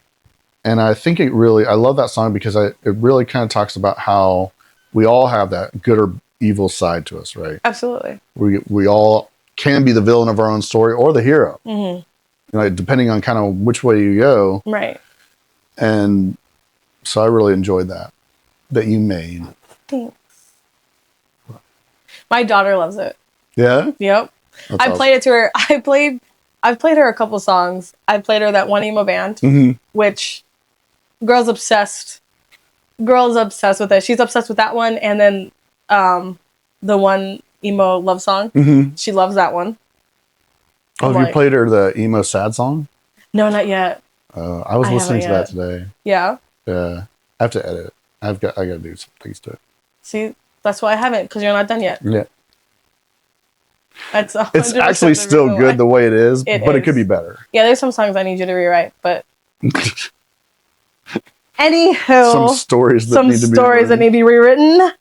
and I think I love that song because it really kind of talks about how we all have that good or evil side to us, right? Absolutely. We all can be the villain of our own story or the hero, depending on kind of which way you go. Right. And so I really enjoyed that you made. Thanks. My daughter loves it. Yeah? Yep. That's I awesome. played it to her. I've played her a couple songs. I played her that one emo band, which girl's obsessed with it. She's obsessed with that one, and then the one emo love song. She loves that one. Oh, have you played her the emo sad song? No, not yet. I was listening to that today. Yeah. Yeah. I have to edit it. I got to do some things to it. See, that's why I haven't, because you're not done yet. Yeah. It's actually still good the way it is, but it could be better. Yeah, there's some songs I need you to rewrite, but anywho, some stories that need to be rewritten.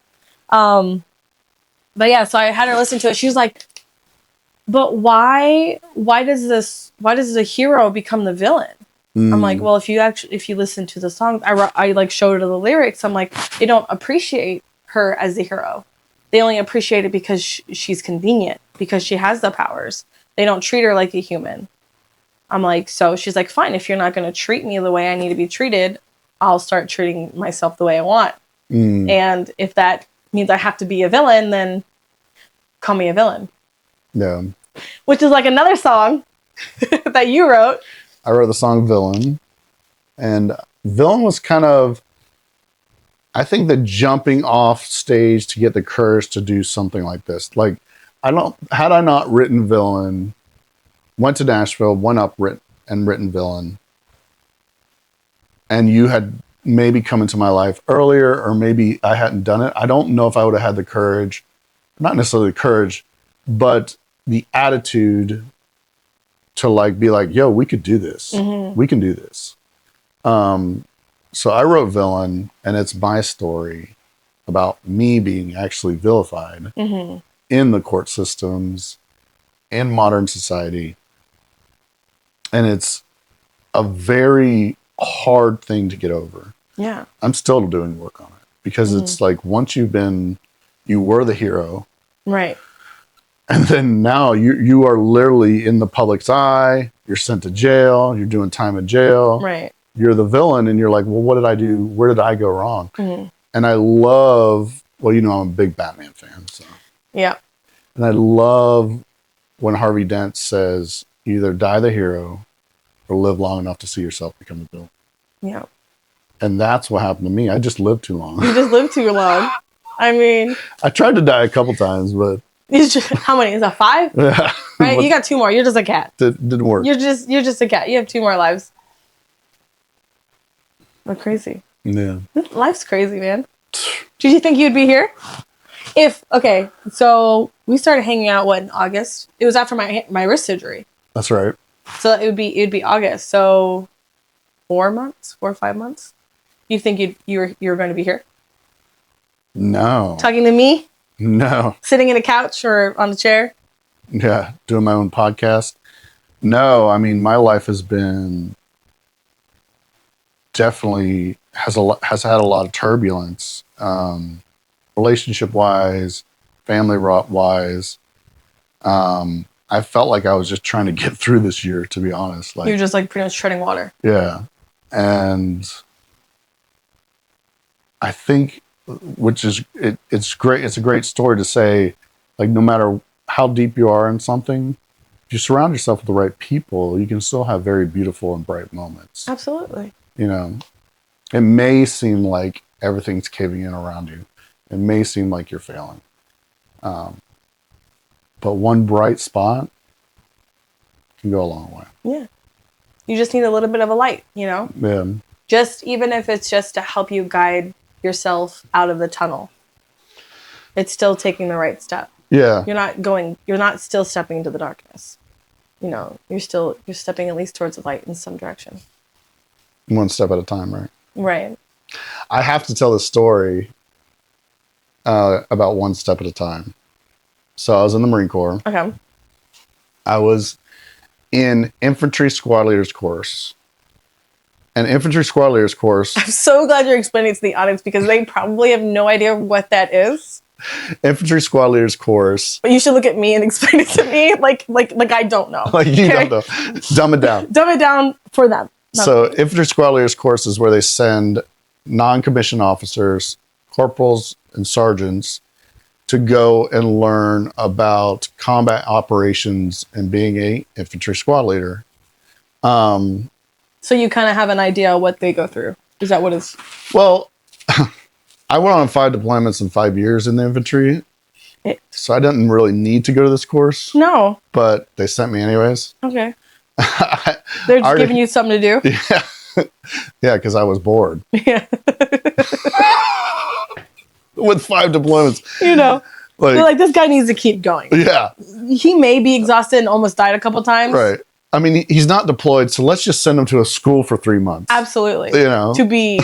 But yeah, so I had her listen to it. She was like, "But why does the hero become the villain?" I'm like, well, if you listen to the songs, I like showed her the lyrics. I'm like, they don't appreciate her as the hero. They only appreciate it because she's convenient, because she has the powers. They don't treat her like a human. I'm like, so she's like, fine, if you're not going to treat me the way I need to be treated, I'll start treating myself the way I want. And if that means I have to be a villain, then call me a villain. Yeah. Which is like another song that you wrote. I wrote the song Villain. And Villain was kind of, I think, the jumping off stage to get the courage to do something like this. Like, had I not written Villain, went to Nashville, went up and written Villain, and you had maybe come into my life earlier, or maybe I hadn't done it, I don't know if I would have had the courage, not necessarily the courage, but the attitude to like be like, yo, we could do this. We can do this. So I wrote Villain, and it's my story about me being actually vilified in the court systems, in modern society. And it's a very hard thing to get over. Yeah. I'm still doing work on it, because it's like, once you were the hero. Right. And then now you are literally in the public's eye. You're sent to jail. You're doing time in jail. Right. You're the villain, and you're like, well, what did I do? Where did I go wrong? And I love, well, I'm a big Batman fan. So. Yeah. And I love when Harvey Dent says, either die the hero or live long enough to see yourself become the villain. Yeah. And that's what happened to me. I just lived too long. You just lived too long. I mean, I tried to die a couple times, but how many? Is that 5? yeah, Right? You got 2 more. You're just a cat. Didn't work. You're just a cat. You have 2 more lives. We're crazy. Yeah. Life's crazy, man. Did you think you'd be here? Okay, so we started hanging out in August. It was after my wrist surgery. That's right. So it'd be August. So 4 or 5 months. You think you're going to be here? No. Talking to me? No. Sitting in a couch or on a chair? Yeah, doing my own podcast. No, I mean, my life has been definitely has had a lot of turbulence, relationship wise, family wise. I felt like I was just trying to get through this year, to be honest. Like, you're just like pretty much treading water. Yeah, and I think, which is it's great. It's a great story to say, like, no matter how deep you are in something, if you surround yourself with the right people, you can still have very beautiful and bright moments. Absolutely. It may seem like everything's caving in around you. It may seem like you're failing. But one bright spot can go a long way. Yeah. You just need a little bit of a light, Yeah. Just even if it's just to help you guide yourself out of the tunnel. It's still taking the right step. Yeah. You're not still stepping into the darkness. You're stepping at least towards the light in some direction. One step at a time, right? Right. I have to tell this story about one step at a time. So I was in the Marine Corps. Okay. I was in infantry squad leaders course. And infantry squad leaders course. I'm so glad you're explaining it to the audience, because they probably have no idea what that is. Infantry squad leaders course. But you should look at me and explain it to me like I don't know. Like you don't know. Dumb it down. Dumb it down for them. So infantry squad leaders course is where they send non-commissioned officers, corporals, and sergeants to go and learn about combat operations and being a infantry squad leader. So you kind of have an idea what they go through. Is that what it's? Well, I went on 5 deployments in 5 years in the infantry. So I didn't really need to go to this course. No. But they sent me anyways. Okay. They're just giving you something to do? Yeah. Yeah, because I was bored. Yeah. With 5 deployments. They're like, this guy needs to keep going. Yeah. He may be exhausted and almost died a couple times. Right. I mean, he's not deployed, so let's just send him to a school for 3 months. Absolutely. To be...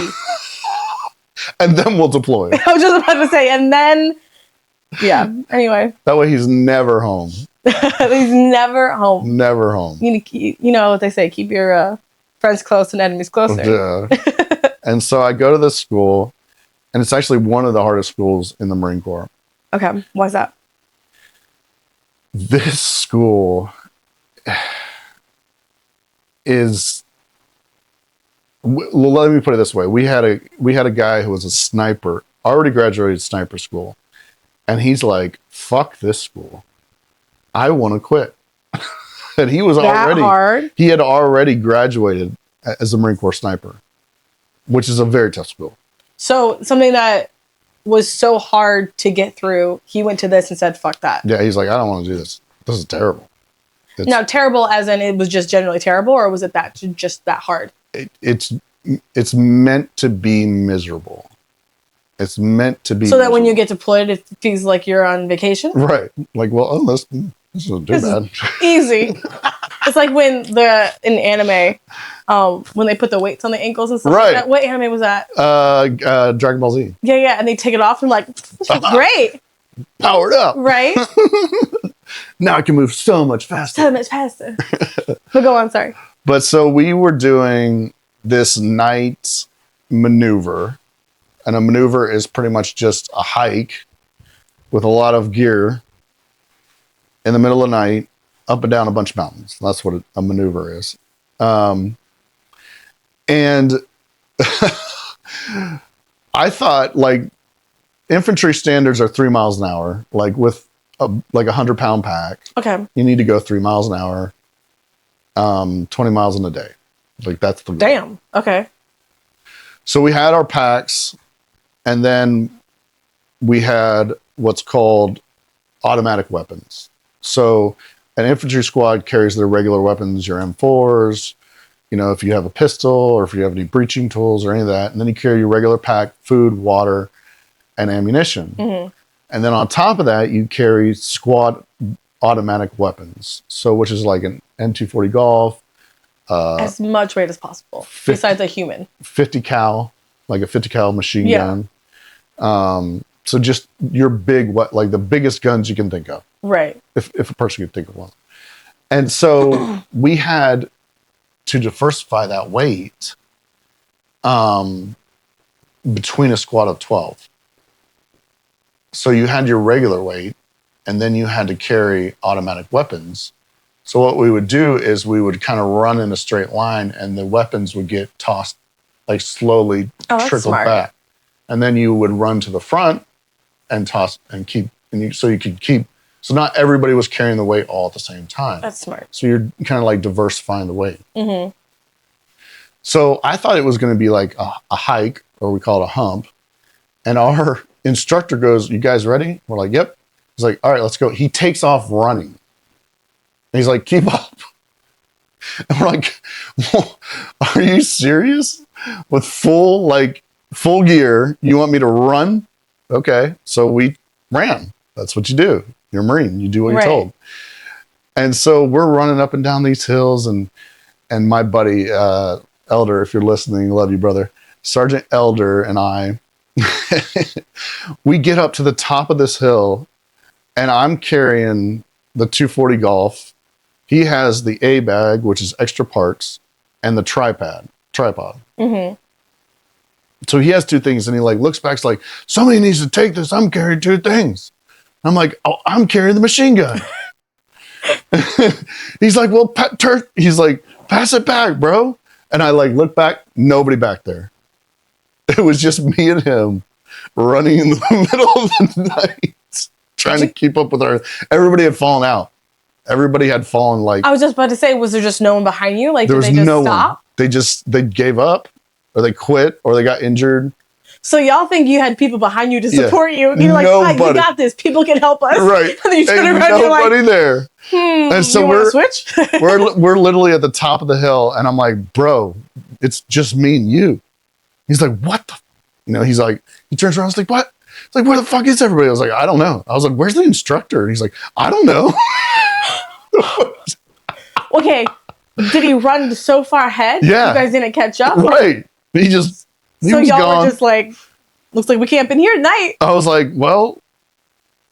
And then we'll deploy. I was just about to say, and then... Yeah. Anyway. That way he's never home. He's never home. Never home. You know what they say, keep your Friends close and enemies closer. Yeah. And so I go to this school, and it's actually one of the hardest schools in the Marine Corps. Okay, why's that? This school is. Let me put it this way: we had a guy who was a sniper, already graduated sniper school, and he's like, "Fuck this school, I want to quit." And he was he had already graduated as a Marine Corps sniper, which is a very tough school. So something that was so hard to get through, he went to this and said, "Fuck that." Yeah, he's like, "I don't want to do this. This is terrible." Now, terrible as in it was just generally terrible, or was it just that hard? It's meant to be miserable. It's meant to be so that when you get deployed, it feels like you're on vacation, right? Like, well, this isn't too bad. Easy. It's like when in anime, when they put the weights on the ankles and stuff like that. What anime was that? Dragon Ball Z. Yeah, and they take it off and like, this is great. Powered up. Right? Now I can move so much faster. So much faster. But go on, sorry. But so we were doing this night maneuver, and a maneuver is pretty much just a hike with a lot of gear in the middle of the night, up and down a bunch of mountains. That's what a maneuver is. And I thought, like, infantry standards are 3 miles an hour, like with a 100-pound pack. Okay. You need to go 3 miles an hour, 20 miles in a day. Like, that's the goal. Damn. Okay. So we had our packs, and then we had what's called automatic weapons. So an infantry squad carries their regular weapons, your M4s, if you have a pistol or if you have any breaching tools or any of that. And then you carry your regular pack, food, water, and ammunition. Mm-hmm. And then on top of that, you carry squad automatic weapons. So which is like an M240 Golf. As much weight as possible, besides a human. 50 cal, like a 50 cal machine gun. So just your like the biggest guns you can think of. Right. If a person could think of one. And so we had to diversify that weight between a squad of 12. So you had your regular weight, and then you had to carry automatic weapons. So what we would do is we would kind of run in a straight line, and the weapons would get tossed, like slowly trickled back. And then you would run to the front and toss and keep, so you could keep. So not everybody was carrying the weight all at the same time. That's smart. So you're kind of like diversifying the weight. Mm-hmm. So I thought it was going to be like a hike, or we call it a hump. And our instructor goes, "You guys ready?" We're like, "Yep." He's like, "All right, let's go." He takes off running. And he's like, "Keep up." And we're like, "Are you serious? With full gear, you want me to run?" Okay. So we ran. That's what you do. You're a Marine. You do what you're told. And so we're running up and down these hills, and my buddy, Elder, if you're listening, love you, brother. Sergeant Elder and I, we get up to the top of this hill, and I'm carrying the 240 Golf. He has the A bag, which is extra parts, and the tripod. Mm-hmm. So he has two things, and he looks back, like, "Somebody needs to take this. I'm carrying two things." I'm like, "Oh, I'm carrying the machine gun." He's like, "Well, he's like, pass it back, bro." And I look back, nobody back there. It was just me and him running in the middle of the night, trying to keep up with everybody had fallen out. Everybody had fallen I was just about to say, was there just no one behind you? There was no one. They gave up, or they quit, or they got injured. So y'all think you had people behind you to support you? You're like, "Fine, we got this. People can help us." Right. And then you turn around and you're nobody there. And so we're switch. we're literally at the top of the hill, and I'm like, "Bro, it's just me and you." He's like, "What the?" He's like, he turns around, he's like, "What?" It's like, "Where the fuck is everybody?" I was like, "I don't know." I was like, "Where's the instructor?" And he's like, "I don't know." Okay. Did he run so far ahead? Yeah. You guys didn't catch up? Right. He was y'all gone. were just like, "Looks like we camping here tonight." I was like, "Well,"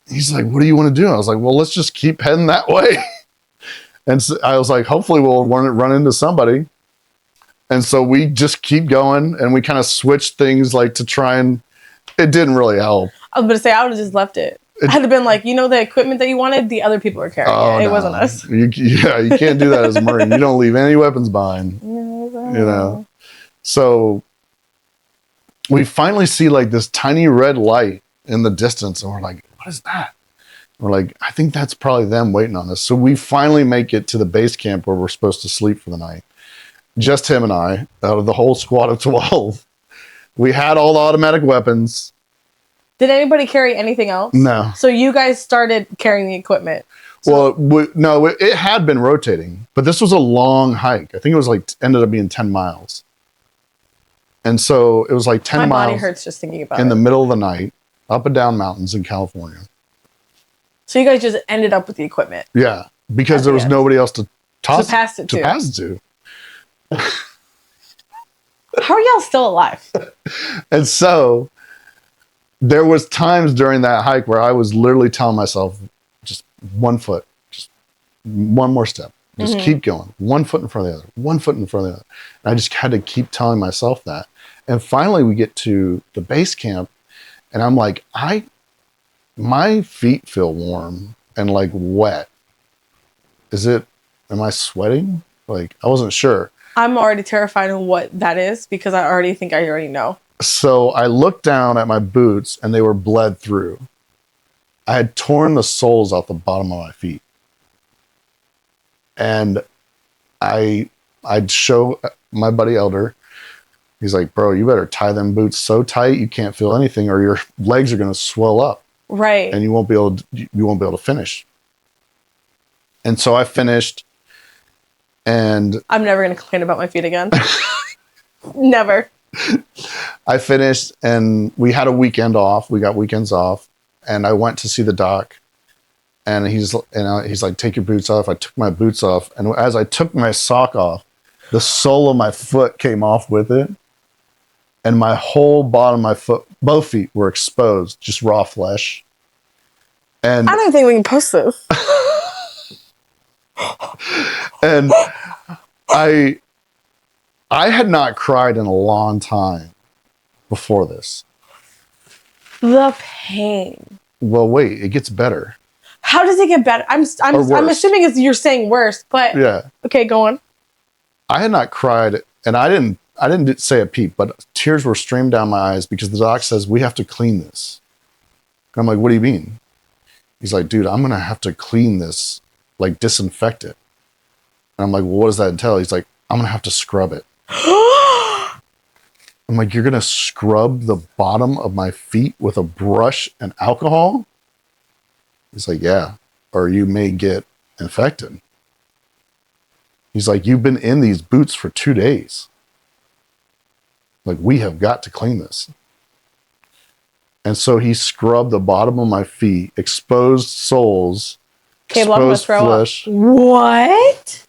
he's like, "What do you want to do?" I was like, "Well, let's just keep heading that way." And so I was like, "Hopefully we'll run into somebody." And so we just keep going, and we kind of switched things like to try, and it didn't really help. I was going to say, I would have just left it. I had been like, the equipment that you wanted, the other people are carrying it. It wasn't us. You can't do that as a Marine. You don't leave any weapons behind. So we finally see like this tiny red light in the distance, and we're like, what is that? We're like, I think that's probably them waiting on us. So we finally make it to the base camp where we're supposed to sleep for the night. Just him and I, out of the whole squad of 12. We had all the automatic weapons. Did anybody carry anything else? No. So you guys started carrying the equipment. No, it had been rotating, but this was a long hike. I think it was ended up being 10 miles. And so it was like 10 miles. My body hurts just thinking about it. In the middle of the night, up and down mountains in California. So you guys just ended up with the equipment. Yeah, because there was nobody else to pass it to. How are y'all still alive? And so there was times during that hike where I was literally telling myself, just 1 foot, just one more step, just keep going, 1 foot in front of the other, 1 foot in front of the other. And I just had to keep telling myself that. And finally we get to the base camp, and I'm like, my feet feel warm and like wet. Am I sweating? Like, I wasn't sure. I'm already terrified of what that is because I already know. So I looked down at my boots, and they were bled through. I had torn the soles off the bottom of my feet. And I'd show my buddy Elder. He's like, bro, you better tie them boots so tight you can't feel anything, or your legs are going to swell up. Right. And you won't be able to finish. And so I finished. And I'm never going to complain about my feet again. Never. I finished, and we had a weekend off. We got weekends off, and I went to see the doc, and he's like, take your boots off. I took my boots off, and as I took my sock off, the sole of my foot came off with it, and my whole bottom of my foot, both feet were exposed, just raw flesh. And I don't think we can post this. And I had not cried in a long time before this. The pain. Well, wait, it gets better. How does it get better? I'm assuming you're saying worse, but yeah. Okay, go on. I had not cried, and I didn't say a peep, but tears were streaming down my eyes because the doc says we have to clean this. And I'm like, what do you mean? He's like, dude, I'm gonna have to clean this, like disinfect it. And I'm like, well, what does that entail? He's like, I'm gonna have to scrub it. I'm like, you're gonna scrub the bottom of my feet with a brush and alcohol? He's like, yeah, or you may get infected. He's like, you've been in these boots for 2 days. Like, we have got to clean this. And so he scrubbed the bottom of my feet, exposed soles, exposed flesh. What?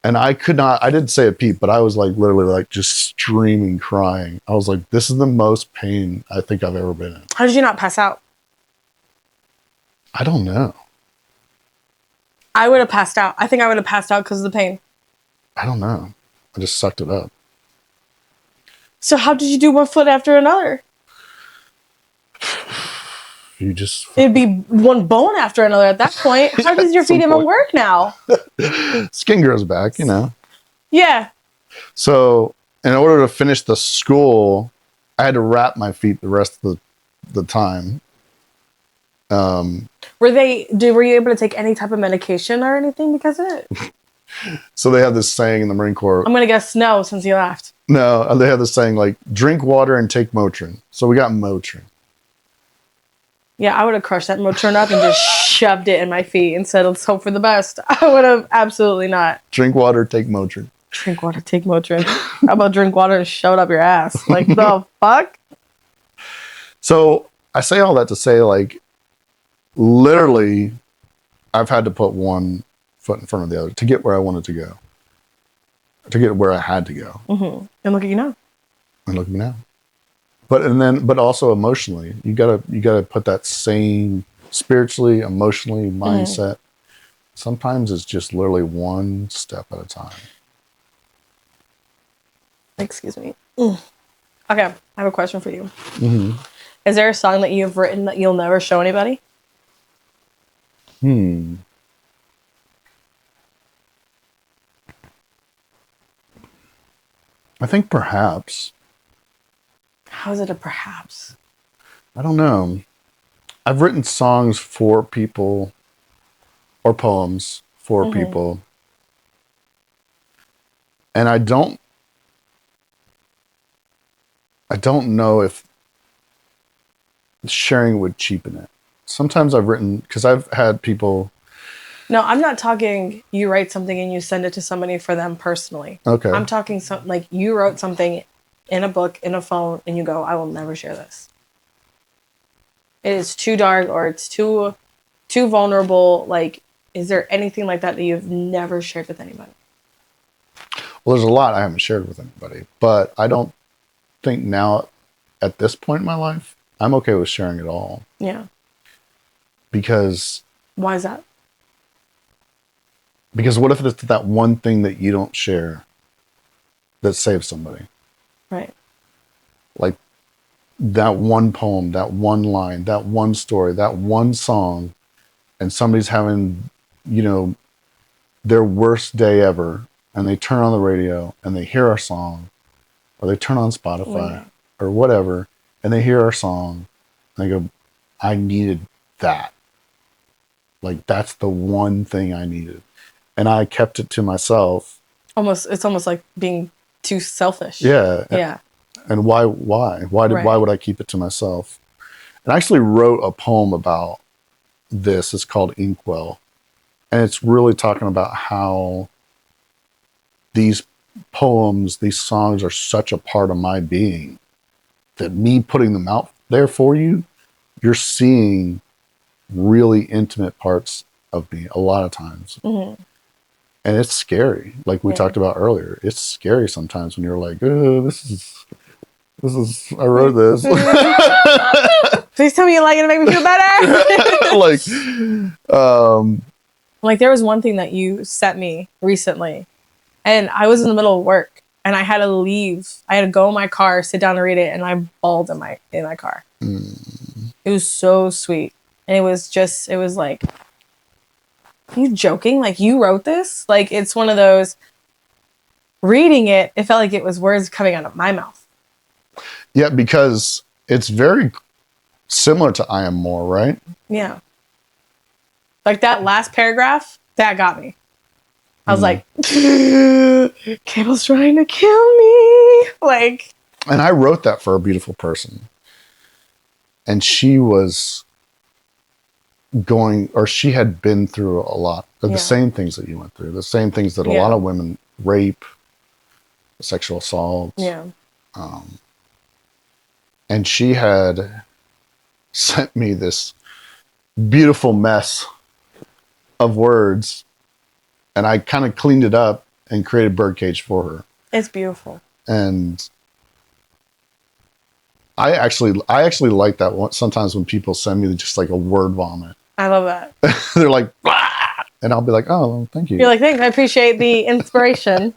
And I didn't say a peep, but I was like literally like just streaming, crying. I was like, this is the most pain I think I've ever been in. How did you not pass out? I don't know. I would have passed out. I think I would have passed out because of the pain. I don't know. I just sucked it up. So how did you do 1 foot after another? It'd be one bone after another at that point. How does your feet even work now? Skin grows back, you know. Yeah. So in order to finish the school, I had to wrap my feet the rest of the time. Were you able to take any type of medication or anything because of it? So they have this saying in the Marine Corps. I'm gonna guess no since you laughed. No, they have this saying like, drink water and take Motrin. So we got Motrin. Yeah, I would have crushed that Motrin up and just shoved it in my feet and said, let's hope for the best. I would have absolutely not. Drink water, take Motrin. Drink water, take Motrin. How about drink water and shove it up your ass? Like, the fuck? So I say all that to say, like, literally, I've had to put 1 foot in front of the other to get where I wanted to go. To get where I had to go. Mm-hmm. And look at you now. And look at me now. But also emotionally, you gotta put that same spiritually, emotionally mindset. Sometimes it's just literally one step at a time. Excuse me. Okay, I have a question for you. Mm-hmm. Is there a song that you've written that you'll never show anybody? I think perhaps. How is it a perhaps? I don't know. I've written songs for people or poems for people. And I don't know if sharing would cheapen it. Sometimes I've written, because I've had people. No, I'm not talking you write something and you send it to somebody for them personally. Okay. I'm talking like you wrote something in a book, in a phone, and you go, I will never share this. It is too dark or it's too vulnerable. Like, is there anything like that that you've never shared with anybody? Well, there's a lot I haven't shared with anybody, but I don't think now at this point in my life, I'm okay with sharing it all. Yeah. Because. Why is that? Because what if it's that one thing that you don't share that saves somebody? Right. Like that one poem, that one line, that one story, that one song, and somebody's having, their worst day ever, and they turn on the radio and they hear our song, or they turn on Spotify or whatever, and they hear our song, and they go, I needed that. Like, that's the one thing I needed. And I kept it to myself. It's almost like being too selfish. Yeah. Yeah. And why? Why would I keep it to myself? And I actually wrote a poem about this. It's called Inkwell. And it's really talking about how these poems, these songs are such a part of my being that me putting them out there for you, you're seeing really intimate parts of me a lot of times. Mm-hmm. And it's scary. Like we talked about earlier, it's scary sometimes when you're like, oh, this is, I wrote this. Please tell me you like it to make me feel better. Like there was one thing that you sent me recently, and I was in the middle of work and I had to leave. I had to go in my car, sit down and read it, and I bawled in my car. It was so sweet. And it was like, are you joking? Like, you wrote this? Like, it's one of those, reading it, it felt like it was words coming out of my mouth. Yeah, because it's very similar to I Am More, right? Yeah. Like, that last paragraph, that got me. I was like, Cable's trying to kill me. Like. And I wrote that for a beautiful person. And she was she had been through a lot of the same things that you went through, the same things that a lot of women, rape, sexual assault. Yeah. And she had sent me this beautiful mess of words, and I kind of cleaned it up and created Birdcage for her. It's beautiful. And I actually like that one. Sometimes when people send me just like a word vomit. I love that. They're like, ah! And I'll be like, oh, thank you. You're like, thanks. I appreciate the inspiration.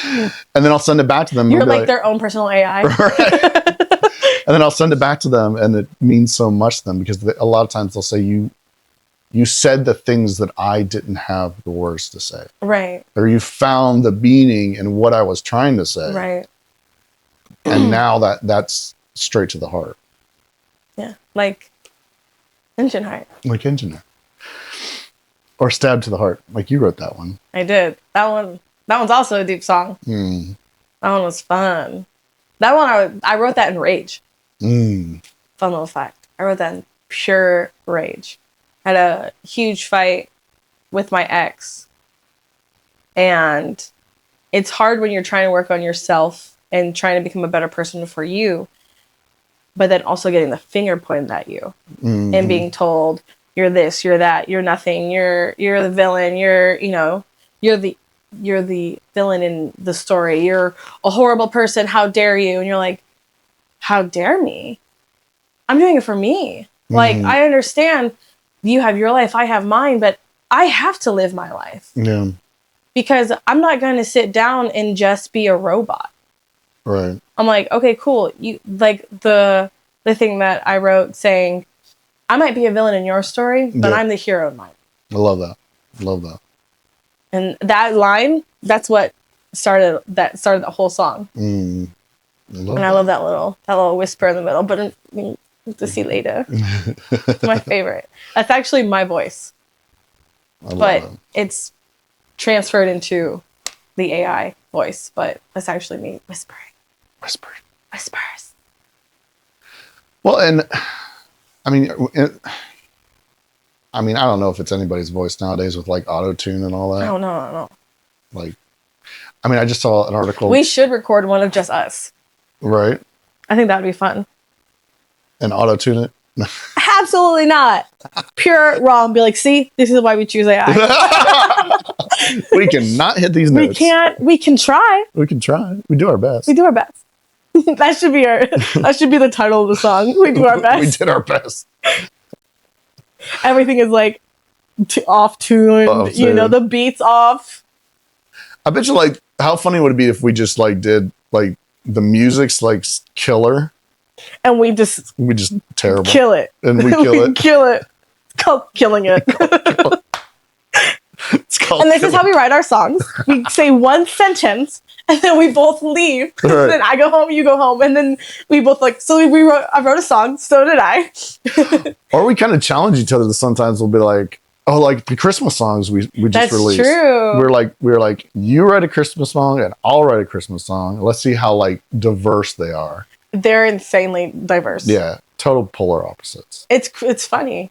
And then I'll send it back to them. You're like their own personal AI. Right. And then I'll send it back to them, and it means so much to them because a lot of times they'll say, you said the things that I didn't have the words to say. Right. Or you found the meaning in what I was trying to say. Right. And now that's straight to the heart. Yeah. Like Engine Heart. Like Engine Heart. Or Stab to the Heart. Like you wrote that one. I did. That one's also a deep song. That one was fun. That one I wrote that in rage. Fun little fact. I wrote that in pure rage. I had a huge fight with my ex. And it's hard when you're trying to work on yourself and trying to become a better person for you, but then also getting the finger pointed at you and being told you're this, you're that, you're nothing, you're the villain, you're the villain in the story, you're a horrible person, how dare you? And you're like, how dare me? I'm doing it for me. Like, I understand you have your life, I have mine, but I have to live my life. Yeah. Because I'm not going to sit down and just be a robot. Right. I'm like, okay, cool. You like the thing that I wrote saying, I might be a villain in your story, but I'm the hero in mine. I love that. Love that. And that line, that's what started the whole song. I love that little whisper in the middle, but we'll see later. It's my favorite. That's actually my voice. But it's transferred into the AI voice, but that's actually me whispering. Whispers. Well, and I mean, I don't know if it's anybody's voice nowadays with like auto-tune and all that. Oh, no. Like, I mean, I just saw an article. We should record one of just us. Right. I think that would be fun. And auto-tune it? Absolutely not. Pure wrong. Be like, see, this is why we choose AI. We cannot hit these notes. We can't. We can try. We can try. We do our best. We do our best. That should be the title of the song. We do our best. We did our best. Everything is like off tuned. You know, the beat's off. I bet you, like, how funny would it be if we just like did like the music's like killer, and we just terrible kill it, and we kill it. Kill it. It's called killing it. It's called. And this is how we write our songs. We say one sentence, and then we both leave. Right. Then I go home, you go home, and then we both like. So I wrote a song. So did I. Or we kind of challenge each other. Sometimes we'll be like, oh, like the Christmas songs we just released. That's true. We're like, you write a Christmas song and I'll write a Christmas song. Let's see how like diverse they are. They're insanely diverse. Yeah, total polar opposites. It's funny.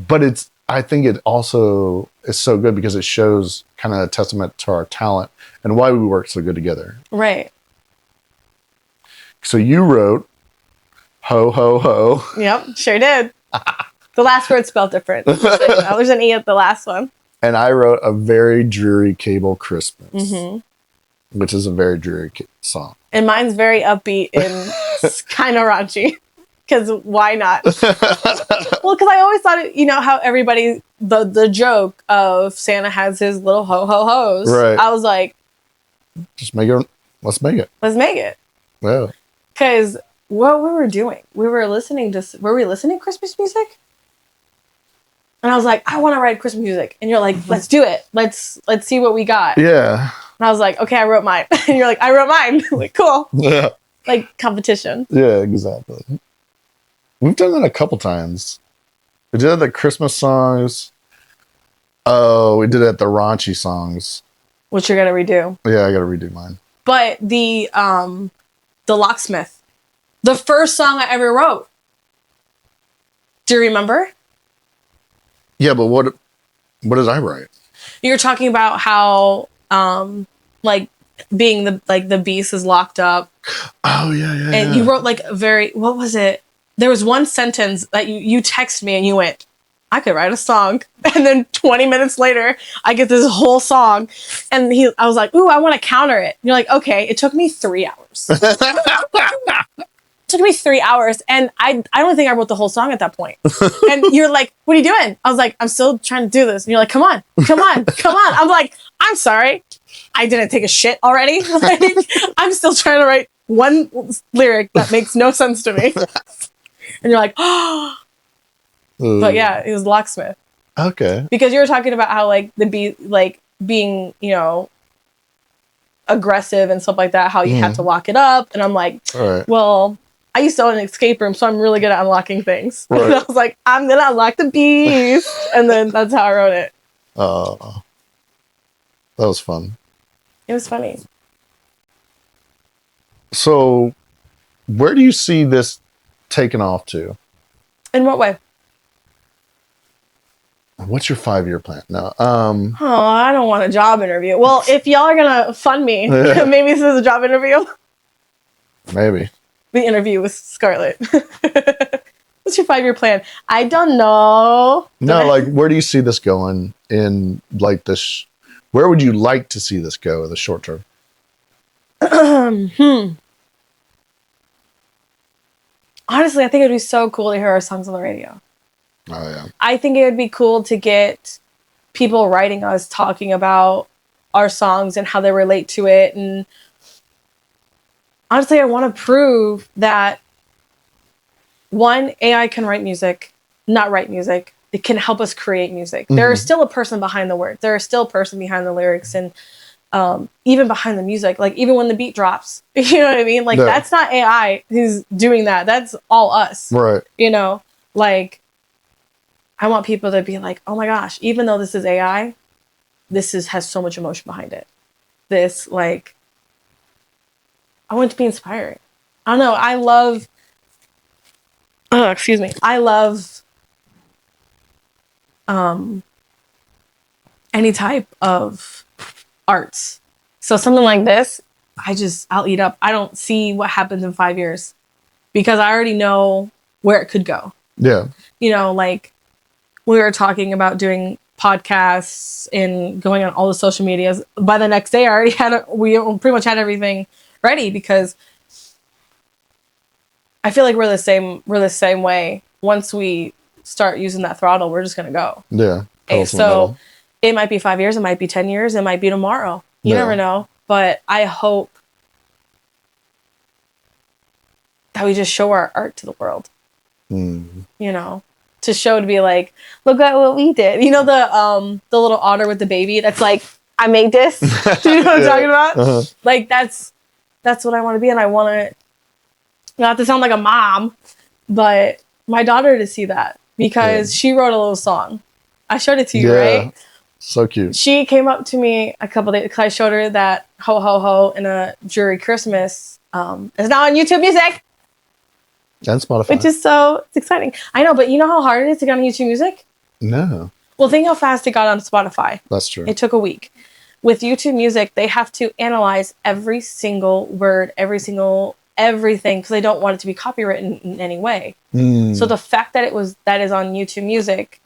But I think it also is so good because it shows kind of a testament to our talent and why we work so good together. Right. So you wrote ho ho ho. Yep, sure did. The last word spelled different. There's an E at the last one. And I wrote a very dreary Cable Christmas, which is a very dreary song. And mine's very upbeat and kind of raunchy. Because why not? Well, because I always thought, how everybody, the joke of Santa has his little ho-ho-hos. Right. I was like, just make it. Let's make it. Let's make it. Yeah. Because what we were doing, were we listening to Christmas music? And I was like, I want to write Christmas music. And you're like, let's do it. Let's see what we got. Yeah. And I was like, okay, I wrote mine. And you're like, I wrote mine. Like, cool. Yeah. Like competition. Yeah, exactly. We've done that a couple times. We did it at the Christmas songs. Oh, we did it at the raunchy songs. Which you're gonna redo. Yeah, I gotta redo mine. But the Locksmith, the first song I ever wrote. Do you remember? Yeah, but what did I write? You're talking about how like being the beast is locked up. Oh yeah. And you wrote like what was it? There was one sentence that you texted me and you went, I could write a song. And then 20 minutes later, I get this whole song. And I was like, ooh, I want to counter it. And you're like, okay. It took me 3 hours. It took me 3 hours. And I don't think I wrote the whole song at that point. And you're like, what are you doing? I was like, I'm still trying to do this. And you're like, come on. I'm like, I'm sorry. I didn't take a shit already. Like, I'm still trying to write one lyric that makes no sense to me. And you're like, oh. But yeah, it was Locksmith. Okay. Because you were talking about how like being, aggressive and stuff like that, how you had to lock it up. And I'm like, well, I used to own an escape room, so I'm really good at unlocking things. Right. And I was like, I'm gonna unlock the beast. And then that's how I wrote it. Oh. That was fun. It was funny. So where do you see this taken off to? In what way? What's your 5-year plan? No. I don't want a job interview. Well, if y'all are gonna fund me, maybe this is a job interview. Maybe. The interview with Scarlett. What's your 5-year plan? I don't know. No, like where do you see this going in like this? Where would you like to see this go in the short term? Honestly, I think it would be so cool to hear our songs on the radio. Oh, yeah. I think it would be cool to get people writing us talking about our songs and how they relate to it. And honestly, I want to prove that one, AI can write music, not write music. It can help us create music. There is still a person behind the words. There is still a person behind the lyrics and even behind the music. Like even when the beat drops, you know what I mean? Like that's not AI who's doing that. That's all us. Right. You know, like I want people to be like, oh my gosh, even though this is AI, has so much emotion behind it. This like, I want it to be inspiring. I don't know. I love, excuse me. I love any type of arts. So something like this, I'll eat up. I don't see what happens in 5 years because I already know where it could go. Yeah. You know, like we were talking about doing podcasts and going on all the social medias. By the next day, we pretty much had everything ready because I feel like we're the same way. Once we start using that throttle, we're just going to go. Yeah. So it might be 5 years. It might be 10 years. It might be tomorrow. You never know. But I hope that we just show our art to the world. You know, to be like, look at what we did. You know, the little otter with the baby that's like, I made this. You know what I'm talking about? Uh-huh. Like that's what I want to be. And I want to not to sound like a mom, but my daughter to see that because she wrote a little song. I showed it to you, right? So cute. She came up to me a couple days because I showed her that Ho Ho Ho in a Jury Christmas. It's now on YouTube Music. And Spotify. Which is it's exciting. I know, but you know how hard it is to get on YouTube Music? No. Well, think how fast it got on Spotify. That's true. It took a week. With YouTube Music, they have to analyze every single word, everything, because they don't want it to be copywritten in any way. So the fact that that is on YouTube Music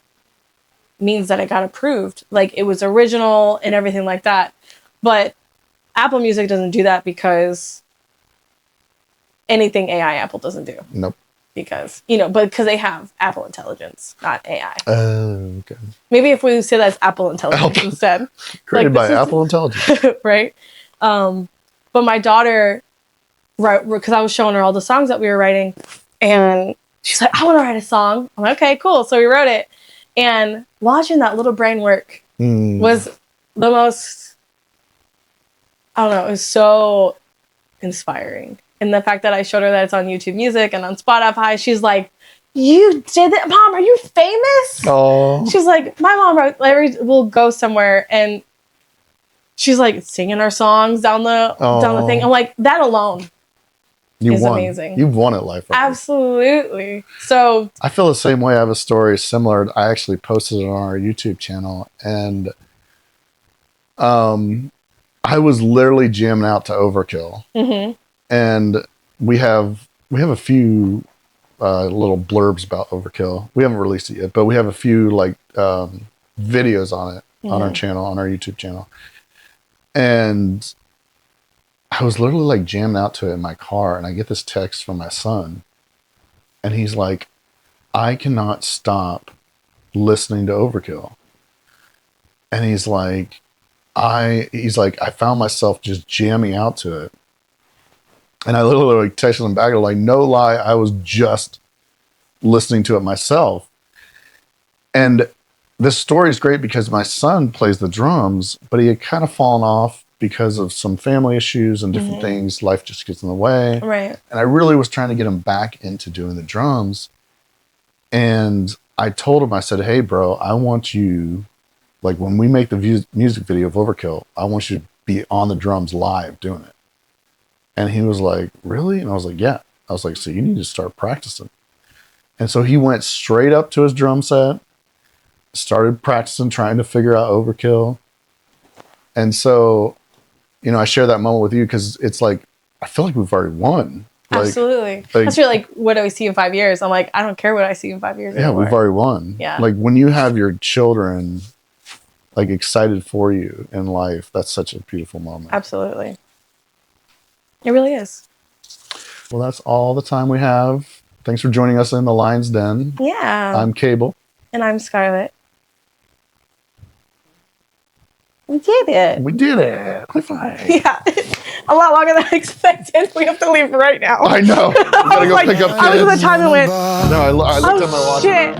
means that it got approved. Like it was original and everything like that. But Apple Music doesn't do that because anything AI Apple doesn't do. Nope. Because, because they have Apple Intelligence, not AI. Okay. Maybe if we say that's Apple Intelligence instead. Created by Apple Intelligence. Right? But my daughter, right, because I was showing her all the songs that we were writing, and she's like, I want to write a song. I'm like, okay, cool. So we wrote it. And watching that little brain work was the most, I don't know, it was so inspiring. And the fact that I showed her that it's on YouTube Music and on Spotify, she's like, you did it? Mom, are you famous? Oh. She's like, my mom will go somewhere and she's like singing our songs down the thing. I'm like, that alone is amazing. You've won at life. Absolutely. So I feel the same way. I have a story similar. I actually posted it on our YouTube channel, and I was literally jamming out to Overkill. And we have a few little blurbs about Overkill. We haven't released it yet, but we have a few videos on it on our channel, on our YouTube channel. And I was literally jamming out to it in my car, and I get this text from my son, and he's like, I cannot stop listening to Overkill. And he's like, I found myself just jamming out to it. And I literally texted him back, like, no lie, I was just listening to it myself. And this story is great because my son plays the drums, but he had kind of fallen off because of some family issues and different things. Life just gets in the way. Right. And I really was trying to get him back into doing the drums. And I told him, I said, hey, bro, I want you, when we make the music video of Overkill, I want you to be on the drums live doing it. And he was like, really? And I was like, yeah. I was like, so you need to start practicing. And so he went straight up to his drum set, started practicing, trying to figure out Overkill. And so, I share that moment with you because it's like, I feel like we've already won. Absolutely. That's really what do we see in 5 years? I'm like, I don't care what I see in 5 years. Yeah, anymore. We've already won. Yeah. When you have your children excited for you in life, that's such a beautiful moment. Absolutely. It really is. Well, that's all the time we have. Thanks for joining us in the Lion's Den. Yeah. I'm Cable. And I'm Scarlett. We did it. We did it. High five. Yeah. a lot longer than I expected. We have to leave right now. I know. We gotta go pick up I was kids. at the time and went, No, I looked at my watch. shit.